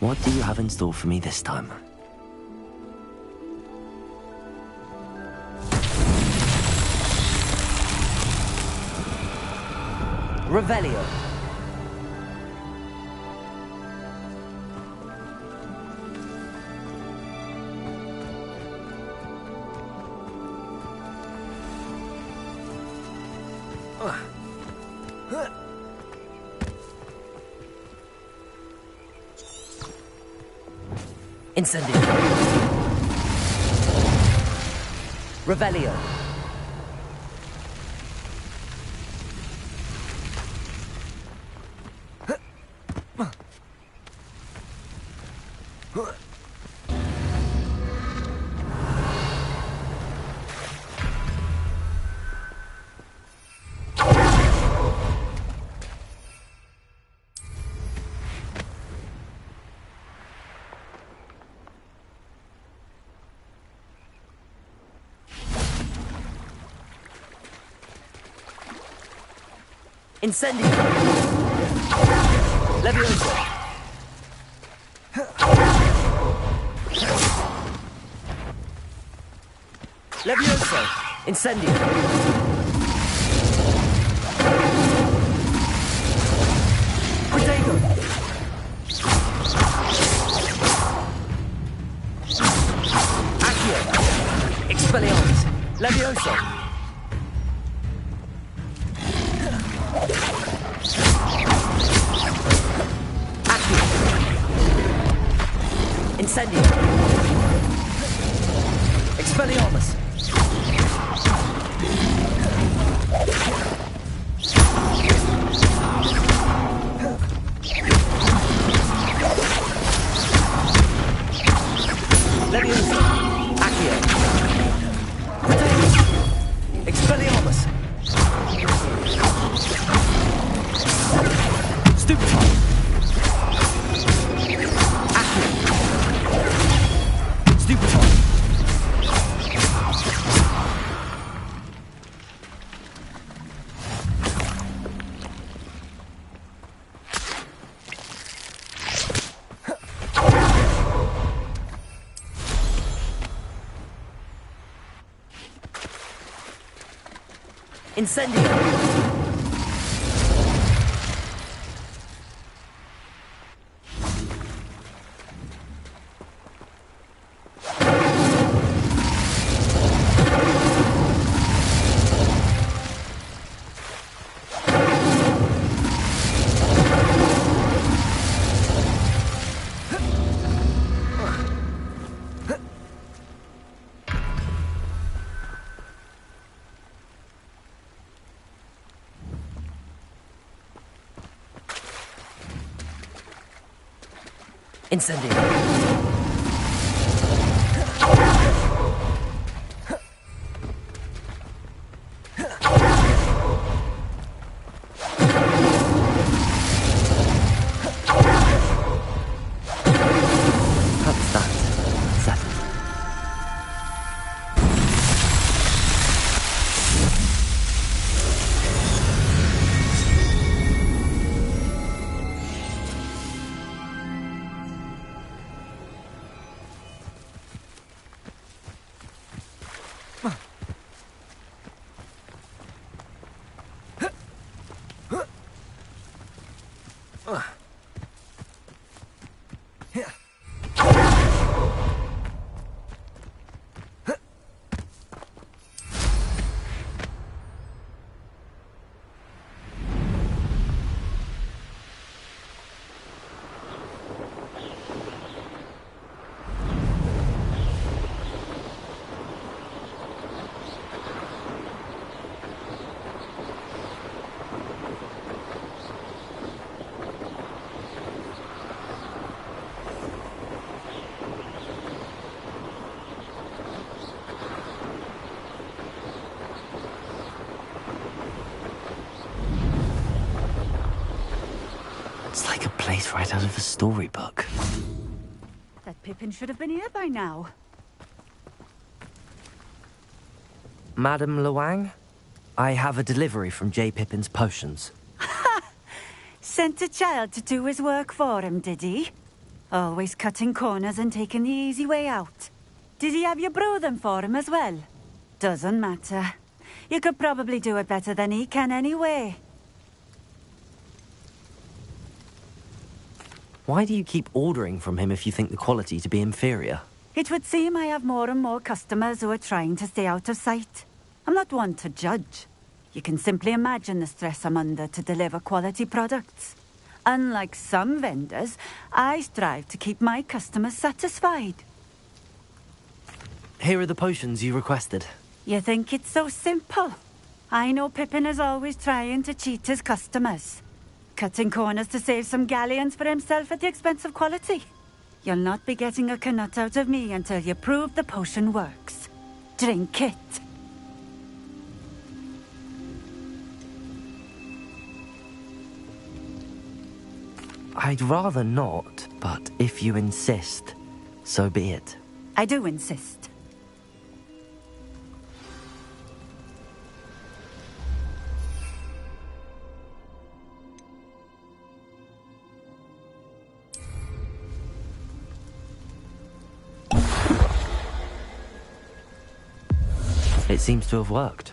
S1: What do you have in store for me this time? Revelio. Incendio. Revelio. Incendio. Levioso. Levioso. Incendio. Protego. Accio. Expelliarmus. Levioso. Incendio. Expelliarmus. Levioso. Accio. Expelliarmus. Stupefy. Incendio. Incendio. That's that. Settled. It's like a place right out of a storybook.
S10: That Pippin should have been here by now.
S1: Madam Luang, I have a delivery from J. Pippin's potions.
S10: Sent a child to do his work for him, did he? Always cutting corners and taking the easy way out. Did he have you brew them for him as well? Doesn't matter. You could probably do it better than he can anyway.
S1: Why do you keep ordering from him if you think the quality to be inferior?
S10: It would seem I have more and more customers who are trying to stay out of sight. I'm not one to judge. You can simply imagine the stress I'm under to deliver quality products. Unlike some vendors, I strive to keep my customers satisfied.
S1: Here are the potions you requested.
S10: You think it's so simple? I know Pippin is always trying to cheat his customers. Cutting corners to save some galleons for himself at the expense of quality. You'll not be getting a canut out of me until you prove the potion works. Drink it.
S1: I'd rather not, but if you insist, so be it.
S10: I do insist.
S1: It seems to have worked.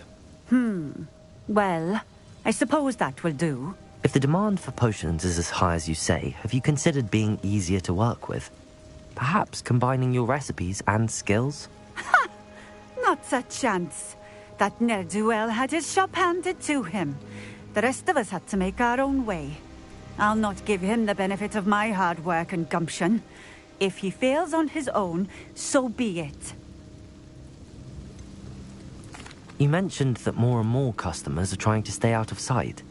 S10: Well, I suppose that will do.
S1: If the demand for potions is as high as you say, have you considered being easier to work with? Perhaps combining your recipes and skills?
S10: Ha! Not a chance. That ne'er-do-well had his shop handed to him. The rest of us had to make our own way. I'll not give him the benefit of my hard work and gumption. If he fails on his own, so be it.
S1: You mentioned that more and more customers are trying to stay out of sight.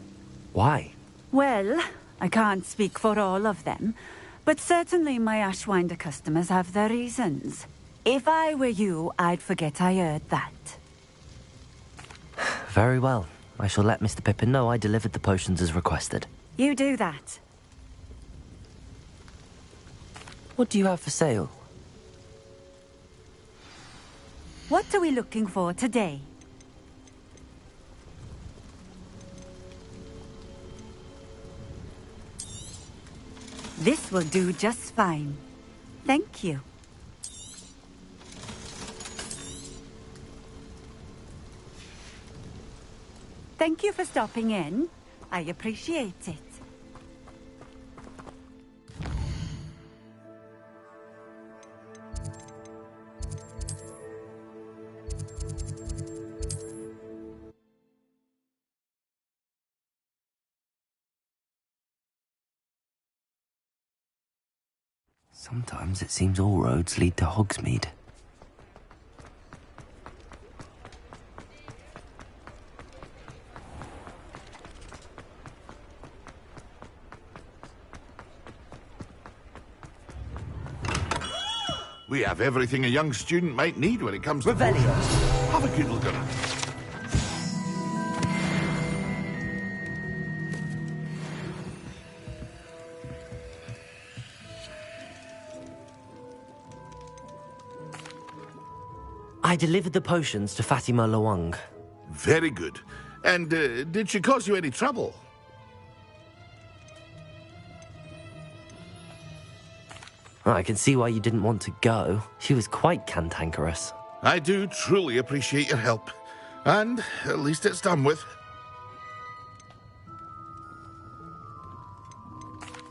S1: Why?
S10: Well, I can't speak for all of them, but certainly my Ashwinder customers have their reasons. If I were you, I'd forget I heard that.
S1: Very well. I shall let Mr. Pippin know I delivered the potions as requested.
S10: You do that.
S1: What do you have for sale?
S10: What are we looking for today? This will do just fine. Thank you. Thank you for stopping in. I appreciate it.
S1: Sometimes it seems all roads lead to Hogsmeade.
S9: We have everything a young student might need when it comes to...
S1: Revelio.
S9: Have a good look at it.
S1: I delivered the potions to Fatima Lawang.
S9: Very good. And did she cause you any trouble?
S1: I can see why you didn't want to go. She was quite cantankerous.
S9: I do truly appreciate your help. And at least it's done with.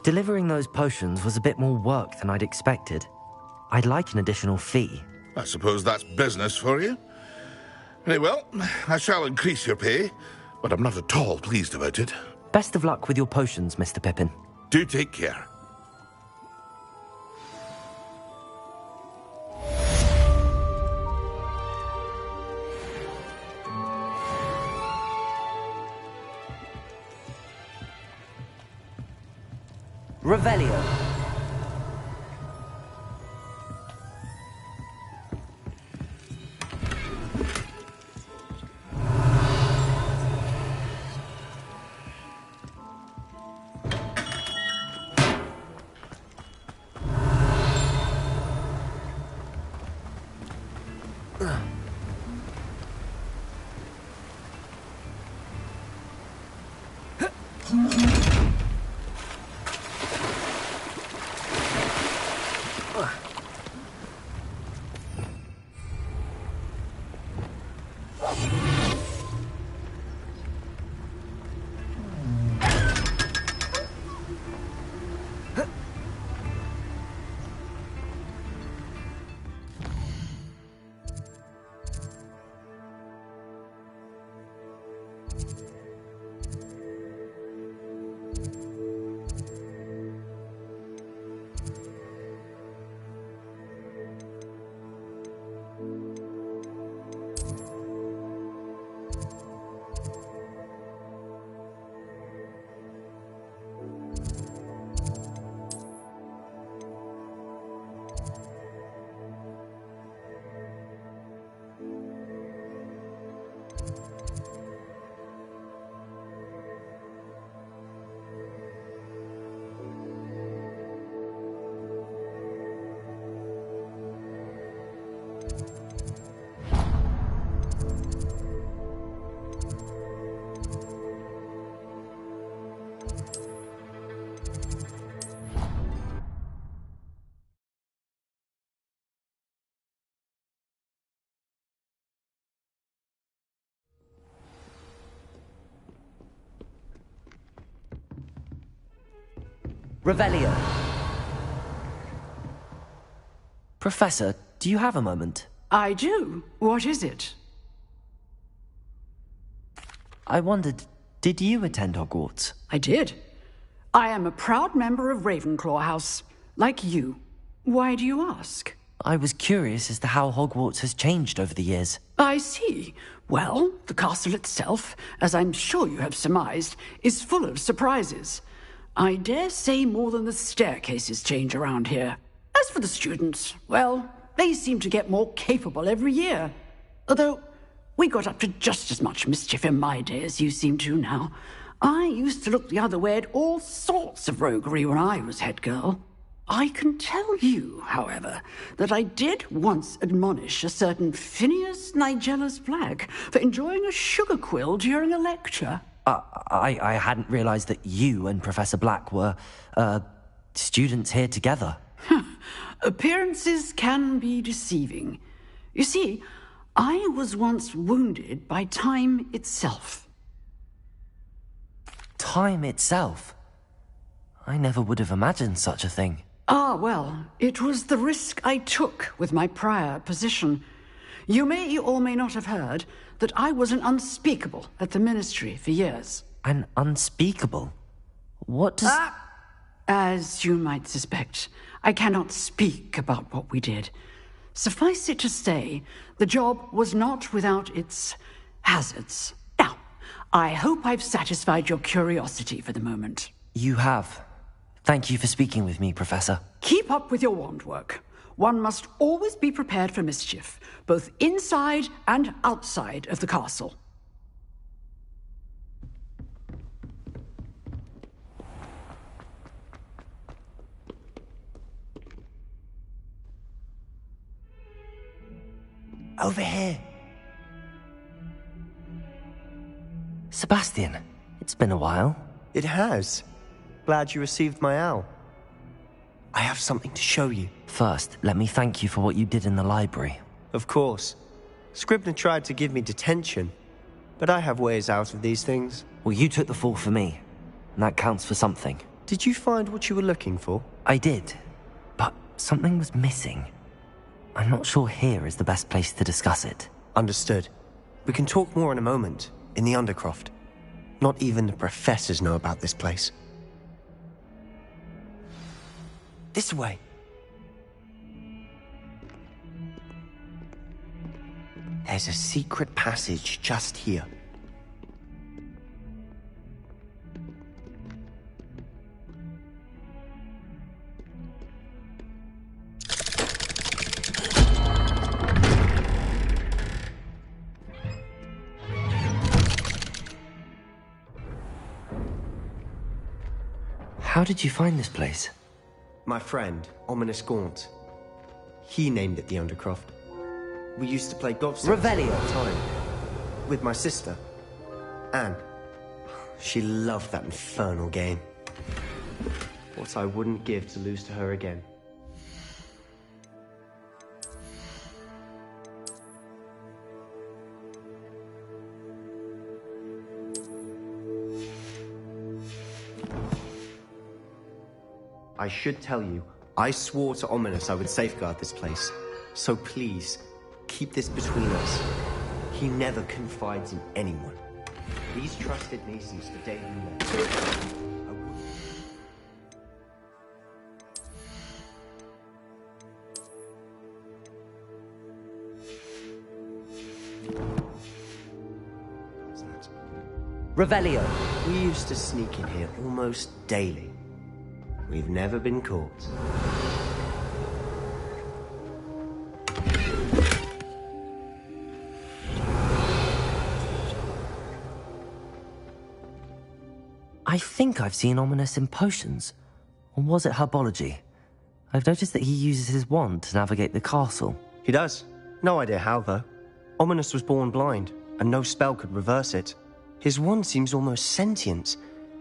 S1: Delivering those potions was a bit more work than I'd expected. I'd like an additional fee.
S9: I suppose that's business for you. Very well, I shall increase your pay, but I'm not at all pleased about it.
S1: Best of luck with your potions, Mr. Pippin.
S9: Do take care.
S1: Revelio. Revelio. Professor, do you have a moment?
S15: I do. What is it?
S1: I wondered, did you attend Hogwarts?
S15: I did. I am a proud member of Ravenclaw House, like you. Why do you ask?
S1: I was curious as to how Hogwarts has changed over the years.
S15: I see. Well, the castle itself, as I'm sure you have surmised, is full of surprises. I dare say more than the staircases change around here. As for the students, well, they seem to get more capable every year. Although, we got up to just as much mischief in my day as you seem to now. I used to look the other way at all sorts of roguery when I was head girl. I can tell you, however, that I did once admonish a certain Phineas Nigella's Black for enjoying a sugar quill during a lecture.
S1: I hadn't realized that you and Professor Black were, students here together.
S15: Appearances can be deceiving. You see, I was once wounded by time itself.
S1: Time itself? I never would have imagined such a thing.
S15: Ah, well, it was the risk I took with my prior position. You may or may not have heard that I was an unspeakable at the Ministry for years.
S1: An unspeakable? What does...
S15: As you might suspect, I cannot speak about what we did. Suffice it to say, the job was not without its hazards. Now, I hope I've satisfied your curiosity for the moment.
S1: You have. Thank you for speaking with me, Professor.
S15: Keep up with your wand work. One must always be prepared for mischief, both inside and outside of the castle.
S1: Over here. Sebastian, it's been a while.
S7: It has. Glad you received my owl. I have something to show you.
S1: First, let me thank you for what you did in the library.
S7: Of course. Scribner tried to give me detention, but I have ways out of these things.
S1: Well, you took the fall for me, and that counts for something.
S7: Did you find what you were looking for?
S1: I did, but something was missing. I'm not sure here is the best place to discuss it.
S7: Understood. We can talk more in a moment, in the Undercroft. Not even the professors know about this place. This way. There's a secret passage just here.
S1: How did you find this place?
S7: My friend, Ominous Gaunt. He named it the Undercroft. We used to play golf
S1: Revelio.
S7: all the time. With my sister, Anne. She loved that infernal game. What I wouldn't give to lose to her again. I should tell you, I swore to Ominous I would safeguard this place. So please, keep this between us. He never confides in anyone. He's trusted me since the day we met.
S1: Revelio.
S7: We used to sneak in here almost daily. We've never been caught.
S1: I think I've seen Ominous in potions. Or was it herbology? I've noticed that he uses his wand to navigate the castle.
S7: He does. No idea how, though. Ominous was born blind, and no spell could reverse it. His wand seems almost sentient.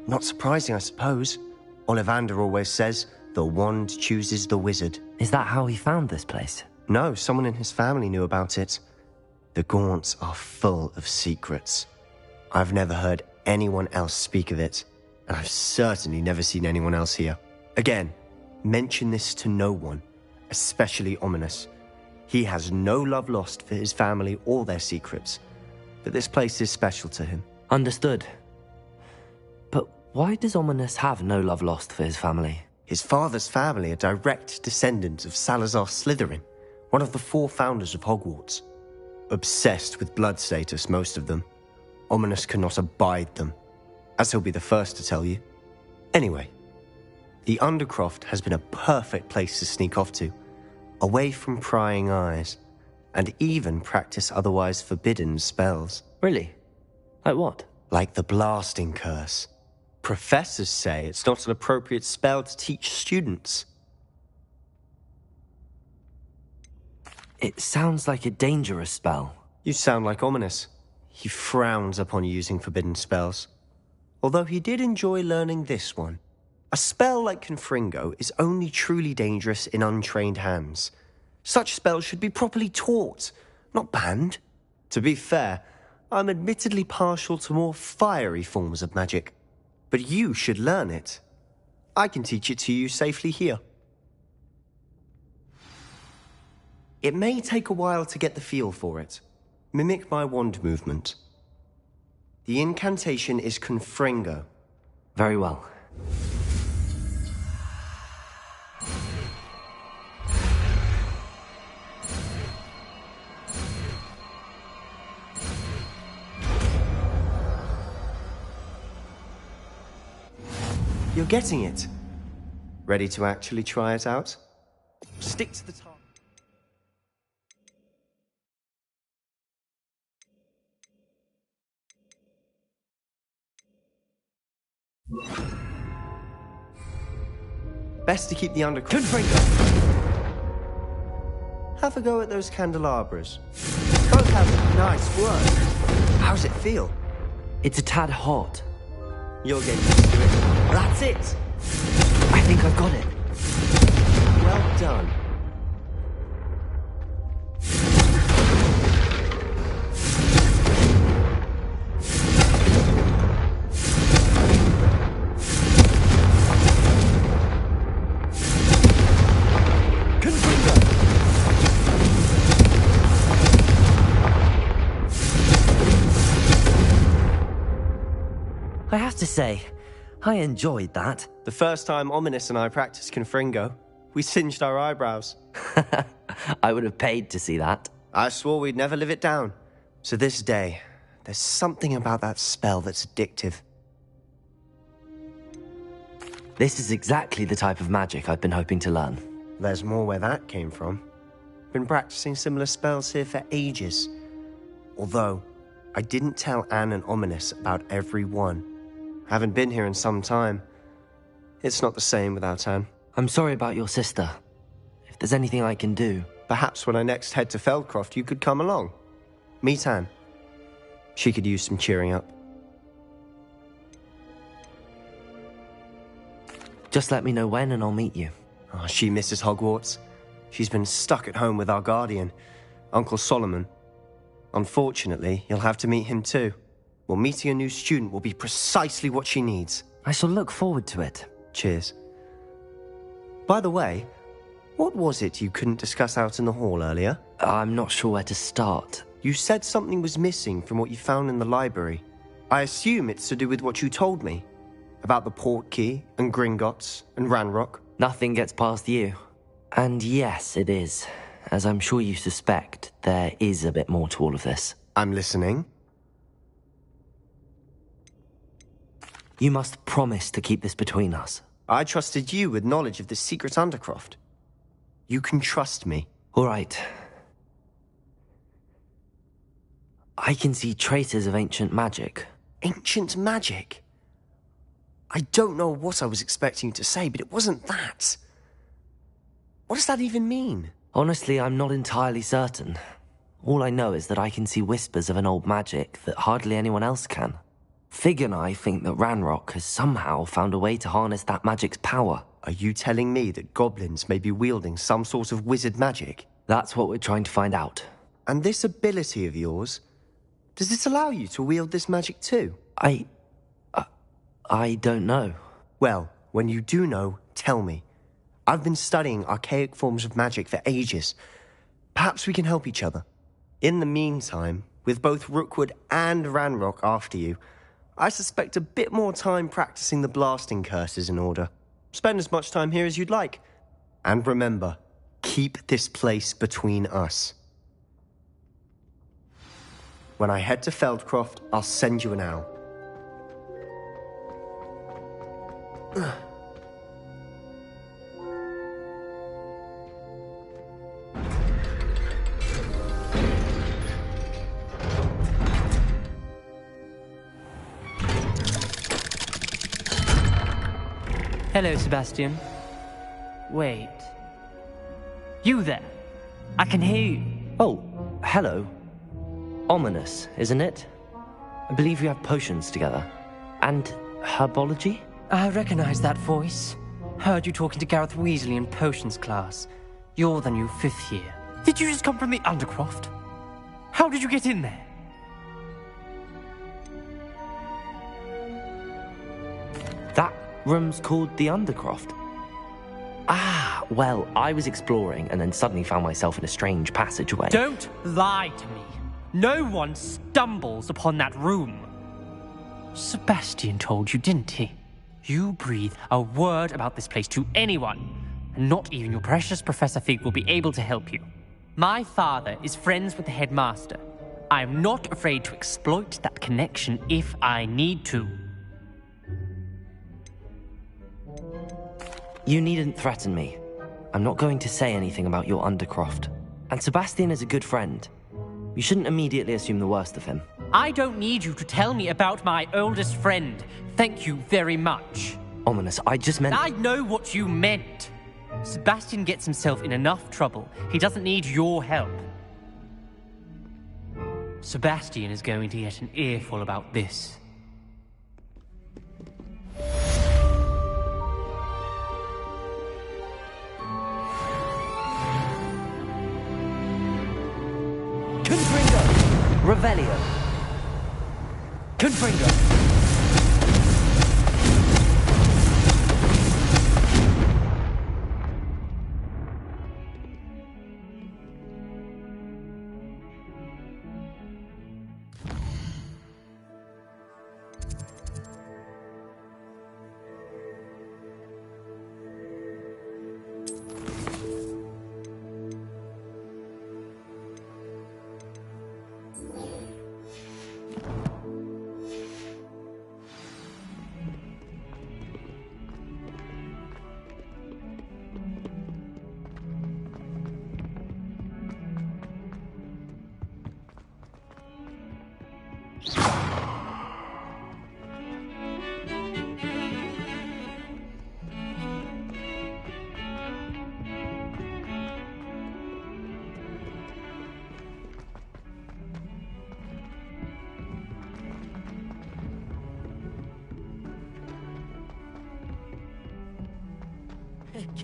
S7: Not surprising, I suppose. Ollivander always says, the wand chooses the wizard.
S1: Is that how he found this place?
S7: No, someone in his family knew about it. The Gaunts are full of secrets. I've never heard anyone else speak of it, and I've certainly never seen anyone else here. Again, mention this to no one, especially Ominous. He has no love lost for his family or their secrets, but this place is special to him.
S1: Understood. But why does Ominous have no love lost for his family?
S7: His father's family are direct descendants of Salazar Slytherin, one of the 4 founders of Hogwarts. Obsessed with blood status, most of them. Ominous cannot abide them, as he'll be the first to tell you. Anyway, the Undercroft has been a perfect place to sneak off to, away from prying eyes, and even practice otherwise forbidden spells.
S1: Really? Like what?
S7: Like the Blasting Curse. Professors say it's not an appropriate spell to teach students.
S1: It sounds like a dangerous spell.
S7: You sound like Ominous. He frowns upon using forbidden spells. Although he did enjoy learning this one. A spell like Confringo is only truly dangerous in untrained hands. Such spells should be properly taught, not banned. To be fair, I'm admittedly partial to more fiery forms of magic. But you should learn it. I can teach it to you safely here. It may take a while to get the feel for it. Mimic my wand movement. The incantation is Confringo.
S1: Very well.
S7: You're getting it. Ready to actually try it out? Stick to the target. Best to keep the undercurrent. Have a go at those candelabras. Both have nice work. How's it feel?
S1: It's a tad hot.
S7: You'll get used to it. That's it.
S1: I think I've got it.
S7: Well done.
S1: I have to say, I enjoyed that.
S7: The first time Ominous and I practiced Confringo, we singed our eyebrows.
S1: I would have paid to see that.
S7: I swore we'd never live it down. So this day, there's something about that spell that's addictive.
S1: This is exactly the type of magic I've been hoping to learn.
S7: There's more where that came from. Been practicing similar spells here for ages. Although, I didn't tell Anne and Ominous about every one. Haven't been here in some time. It's not the same without Anne.
S1: I'm sorry about your sister. If there's anything I can do...
S7: Perhaps when I next head to Feldcroft, you could come along. Meet Anne. She could use some cheering up.
S1: Just let me know when and I'll meet you.
S7: Oh, she misses Hogwarts. She's been stuck at home with our guardian, Uncle Solomon. Unfortunately, you'll have to meet him too. Well, meeting a new student will be precisely what she needs.
S1: I shall look forward to it.
S7: Cheers. By the way, what was it you couldn't discuss out in the hall earlier?
S1: I'm not sure where to start.
S7: You said something was missing from what you found in the library. I assume it's to do with what you told me. About the Portkey, and Gringotts, and Ranrock.
S1: Nothing gets past you. And yes, it is. As I'm sure you suspect, there is a bit more to all of this.
S7: I'm listening.
S1: You must promise to keep this between us.
S7: I trusted you with knowledge of the secret Undercroft. You can trust me.
S1: All right. I can see traces of ancient magic.
S7: Ancient magic? I don't know what I was expecting you to say, but it wasn't that. What does that even mean?
S1: Honestly, I'm not entirely certain. All I know is that I can see whispers of an old magic that hardly anyone else can. Fig and I think that Ranrock has somehow found a way to harness that magic's power.
S7: Are you telling me that goblins may be wielding some sort of wizard magic?
S1: That's what we're trying to find out.
S7: And this ability of yours, does it allow you to wield this magic too?
S1: I don't know.
S7: Well, when you do know, Tell me. I've been studying archaic forms of magic for ages. Perhaps we can help each other. In the meantime, with both Rookwood and Ranrock after you, I suspect a bit more time practicing the blasting curse is in order. Spend as much time here as you'd like. And remember, keep this place between us. When I head to Feldcroft, I'll send you an owl.
S16: Hello, Sebastian. Wait. You there? I can hear you.
S1: Oh, hello. Ominous, isn't it? I believe we have potions together. And herbology?
S16: I recognize that voice. Heard you talking to Gareth Weasley in potions class. You're the new 5th year. Did you just come from the Undercroft? How did you get in there?
S1: That room's called the Undercroft. Ah, well, I was exploring and then suddenly found myself in a strange passageway.
S16: Don't lie to me. No one stumbles upon that room. Sebastian told you, didn't he? You breathe a word about this place to anyone, and not even your precious Professor Fig will be able to help you. My father is friends with the headmaster. I am not afraid to exploit that connection if I need to.
S1: You needn't threaten me. I'm not going to say anything about your Undercroft. And Sebastian is a good friend. You shouldn't immediately assume the worst of him.
S16: I don't need you to tell me about my oldest friend. Thank you very much.
S1: Ominous, I just meant...
S16: I know what you meant. Sebastian gets himself in enough trouble. He doesn't need your help. Sebastian is going to get an earful about this.
S1: Revelio. Confringo.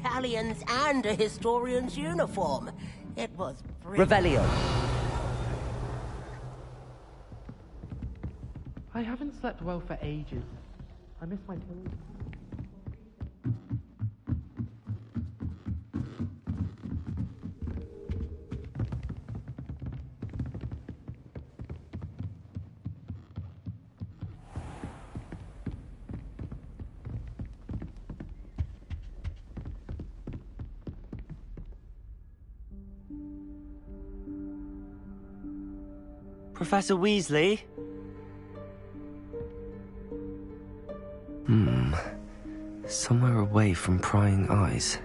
S2: Galleons and a historian's uniform. It was brilliant.
S1: Revelio.
S16: I haven't slept well for ages. I miss my pillow.
S1: Professor Weasley? Somewhere away from prying eyes.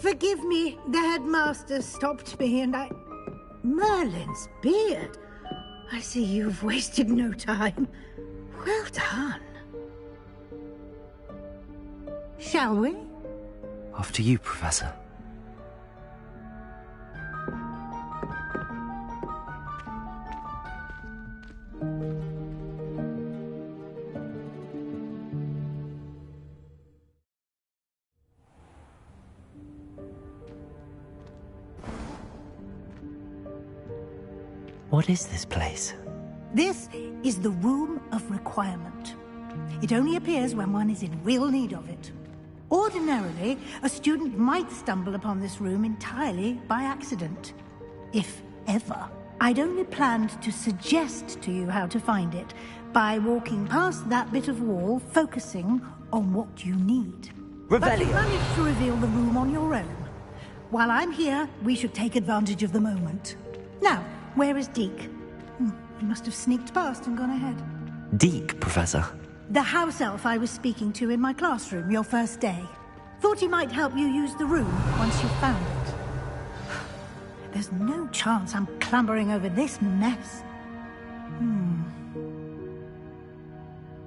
S11: Forgive me, the headmaster stopped me and I... Merlin's beard. I see you've wasted no time. Well done. Shall we?
S1: After you, Professor. What is this place?
S11: This is the Room of Requirement. It only appears when one is in real need of it. Ordinarily, a student might stumble upon this room entirely by accident. If ever. I'd only planned to suggest to you how to find it by walking past that bit of wall, focusing on what you need. But you managed to reveal the room on your own. While I'm here, we should take advantage of the moment. Now, where is Deke? He must have sneaked past and gone ahead.
S1: Deke, Professor.
S11: The house elf I was speaking to in my classroom your first day. Thought he might help you use the room once you found it. There's no chance I'm clambering over this mess.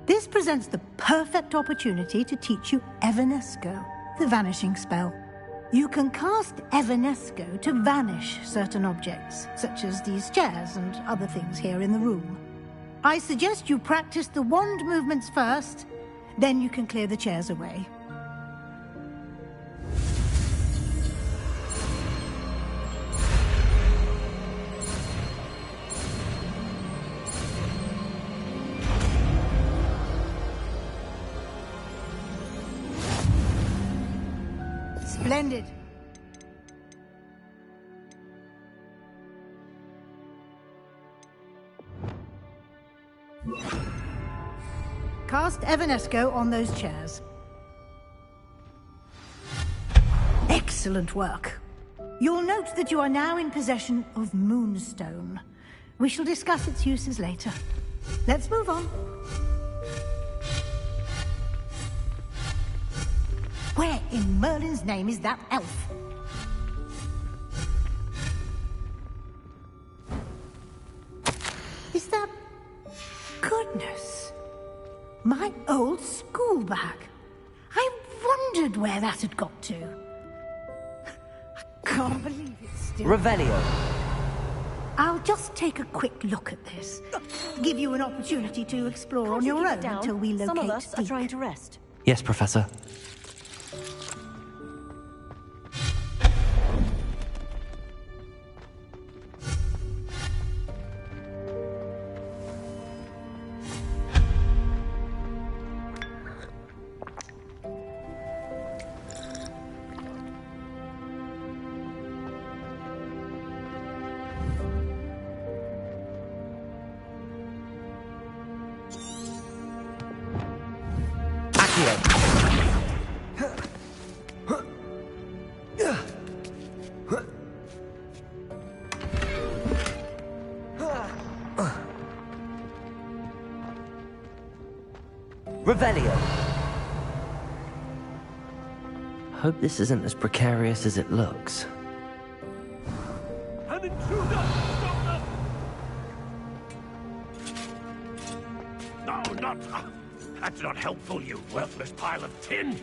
S11: This presents the perfect opportunity to teach you Evanesco, the vanishing spell. You can cast Evanesco to vanish certain objects, such as these chairs and other things here in the room. I suggest you practice the wand movements first, then you can clear the chairs away. Splendid. Cast Evanesco on those chairs. Excellent work. You'll note that you are now in possession of Moonstone. We shall discuss its uses later. Let's move on. Where in Merlin's name is that elf? Is that... Goodness. My old school bag. I wondered where that had got to. I can't believe it's still...
S1: Revelio.
S11: I'll just take a quick look at this. Give you an opportunity to explore on your own until we locate
S17: Some of us are
S11: Deke.
S17: trying to rest.
S1: Yes, Professor. Revelio. Hope this isn't as precarious as it looks.
S18: An intruder! Stop them! No, not... that's not helpful, you worthless pile of tin!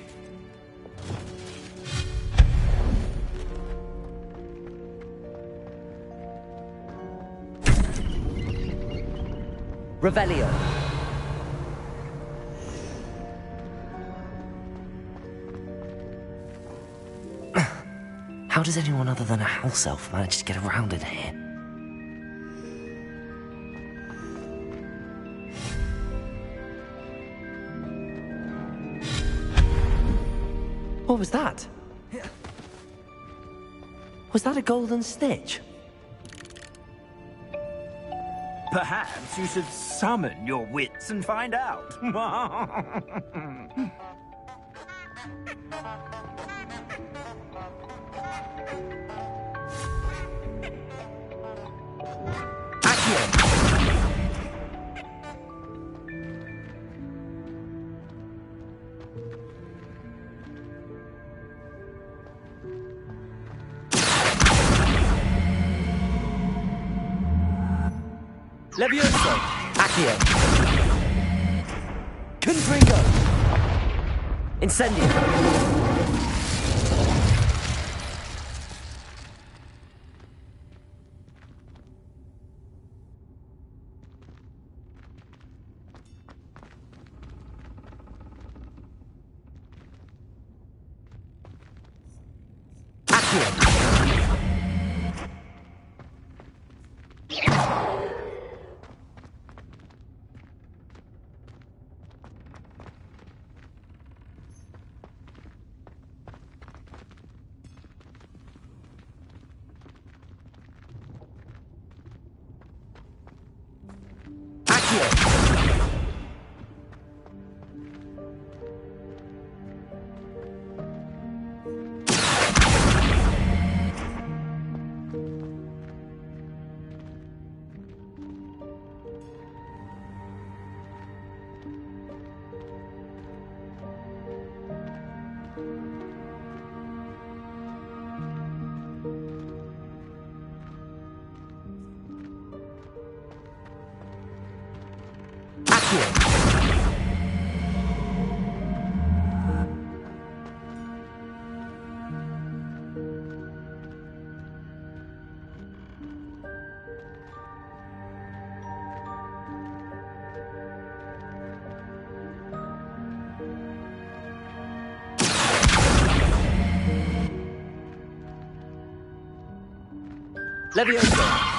S1: Revelio. How does anyone other than a house elf manage to get around in here? What was that? Was that a golden snitch?
S13: Perhaps you should summon your wits and find out.
S1: Levioso! Accio! Confringo! Incendio! Accio! Leviosa!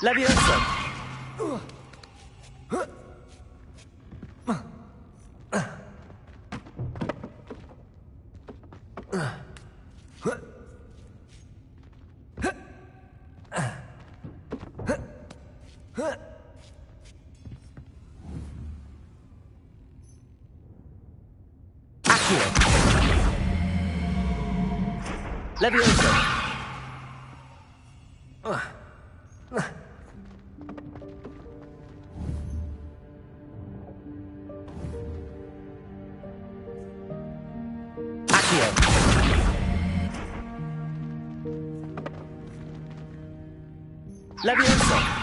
S1: Leviosa! Leviosa! Leviosa!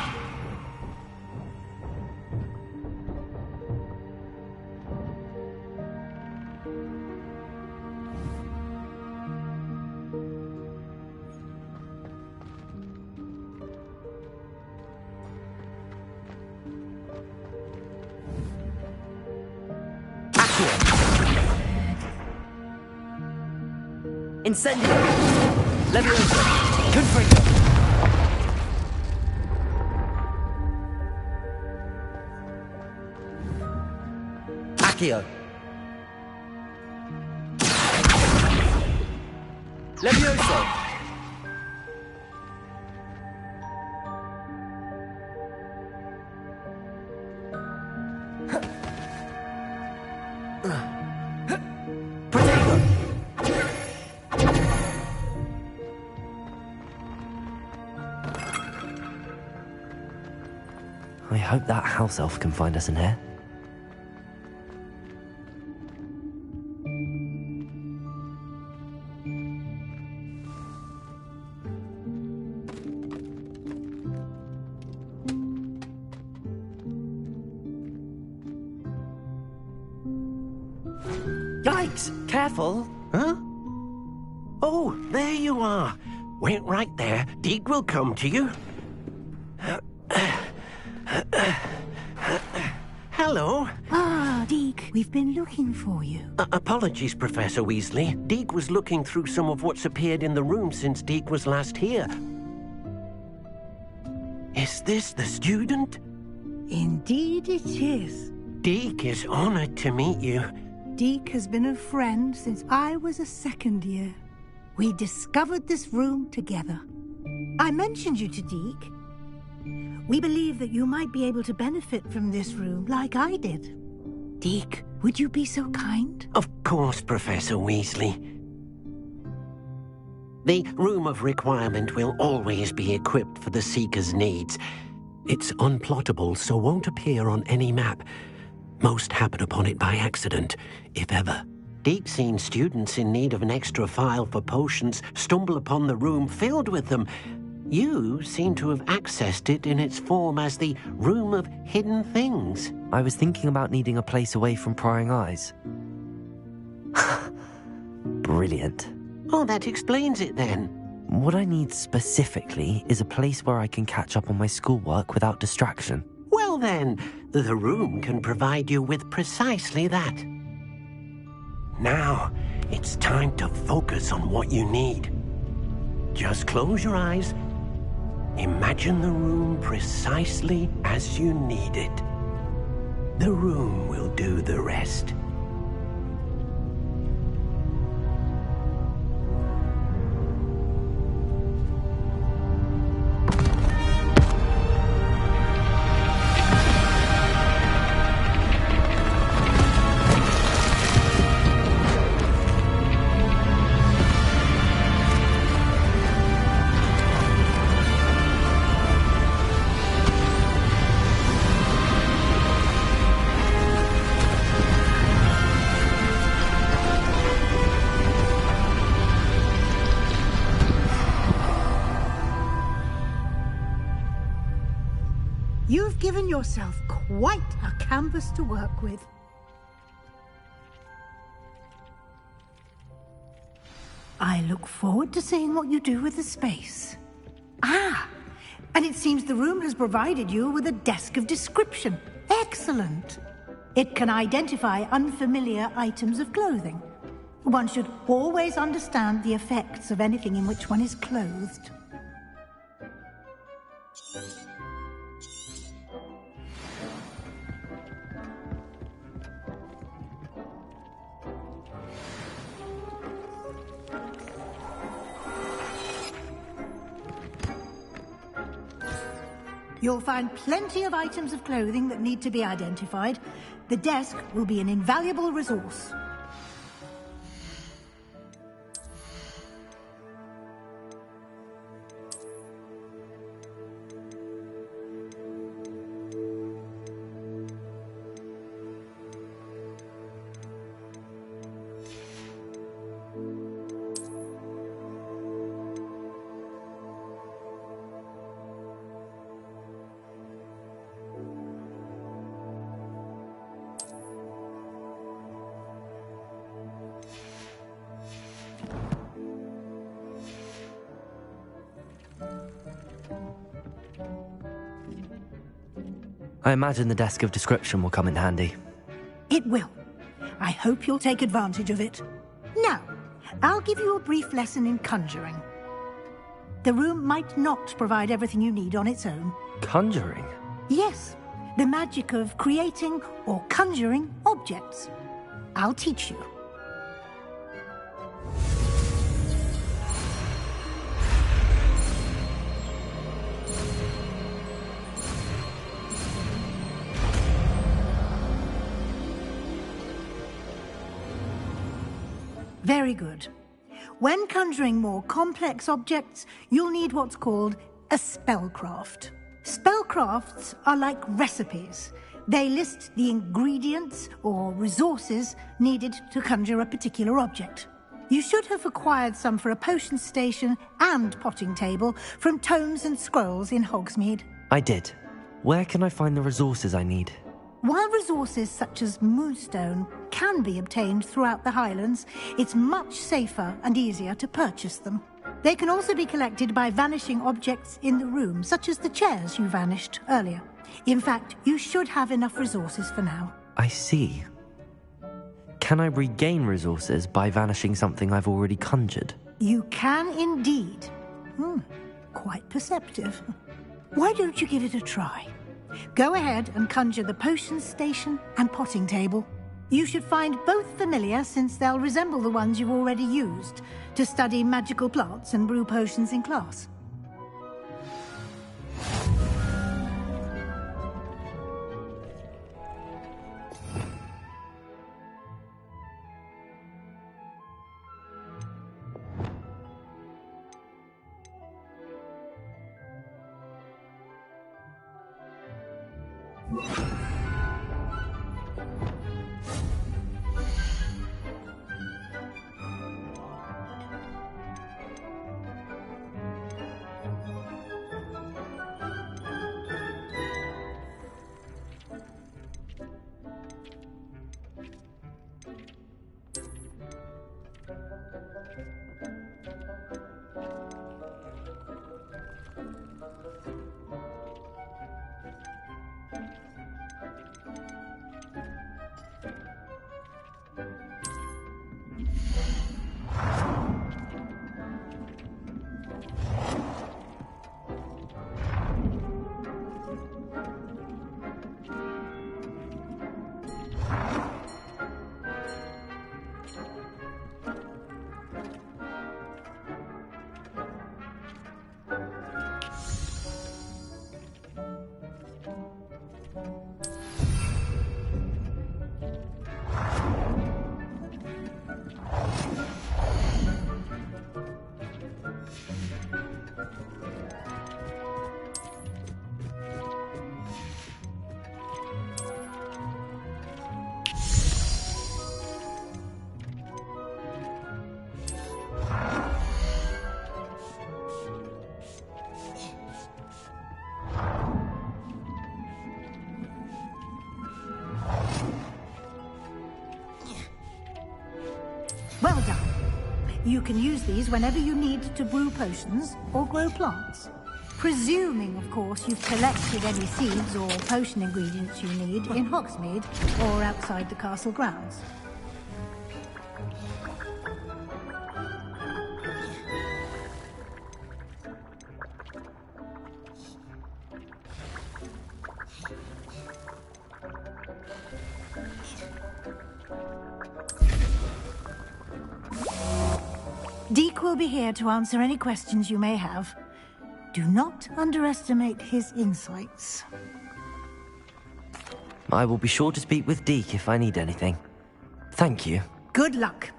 S1: Incendio! Leviosa! Confringo! Accio. Levioso. Protego. I hope that house elf can find us in here.
S3: Yikes! Careful! Huh? Oh, there you are. Wait right there. Deke will come to you. Hello.
S11: Ah, Deke, we've been looking for you.
S3: Apologies, Professor Weasley. Deke was looking through some of what's appeared in the room since Deke was last here. Is this the student?
S11: Indeed it is.
S3: Deke is honored to meet you.
S11: Deke has been a friend since I was a second year. We discovered this room together. I mentioned you to Deke. We believe that you might be able to benefit from this room like I did. Deke, would you be so kind?
S3: Of course, Professor Weasley. The Room of Requirement will always be equipped for the Seeker's needs. It's unplottable, so won't appear on any map. Most happen upon it by accident, if ever. Deke's seen students in need of an extra file for potions stumble upon the room filled with them. You seem to have accessed it in its form as the Room of Hidden Things.
S1: I was thinking about needing a place away from prying eyes. Brilliant.
S3: Oh, that explains it then.
S1: What I need specifically is a place where I can catch up on my schoolwork without distraction.
S3: Well then, the room can provide you with precisely that. Now, it's time to focus on what you need. Just close your eyes. Imagine the room precisely as you need it. The room will do the rest.
S11: You've given yourself quite a canvas to work with. I look forward to seeing what you do with the space. Ah, and it seems the room has provided you with a desk of description. Excellent. It can identify unfamiliar items of clothing. One should always understand the effects of anything in which one is clothed. You'll find plenty of items of clothing that need to be identified. The desk will be an invaluable resource.
S1: I imagine the desk of description will come in handy.
S11: It will. I hope you'll take advantage of it. Now, I'll give you a brief lesson in conjuring. The room might not provide everything you need on its own.
S1: Conjuring?
S11: Yes, The magic of creating or conjuring objects. I'll teach you. Very good. When conjuring more complex objects, you'll need what's called a spellcraft. Spellcrafts are like recipes. They list the ingredients or resources needed to conjure a particular object. You should have acquired some for a potion station and potting table from tomes and scrolls in Hogsmeade.
S1: I did. Where can I find the resources I need?
S11: While resources such as moonstone can be obtained throughout the Highlands, it's much safer and easier to purchase them. They can also be collected by vanishing objects in the room, such as the chairs you vanished earlier. In fact, you should have enough resources for now.
S1: I see. Can I regain resources by vanishing something I've already conjured?
S11: You can indeed. Quite perceptive. Why don't you give it a try? Go ahead and conjure the potion station and potting table. You should find both familiar, since they'll resemble the ones you've already used to study magical plants and brew potions in class. Well done. You can use these whenever you need to brew potions or grow plants. Presuming, of course, you've collected any seeds or potion ingredients you need in Hogsmeade or outside the castle grounds. Deke will be here to answer any questions you may have. Do not underestimate his insights.
S1: I will be sure to speak with Deke if I need anything. Thank you.
S11: Good luck.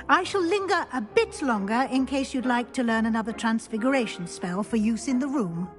S11: I shall linger a bit longer in case you'd like to learn another transfiguration spell for use in the room.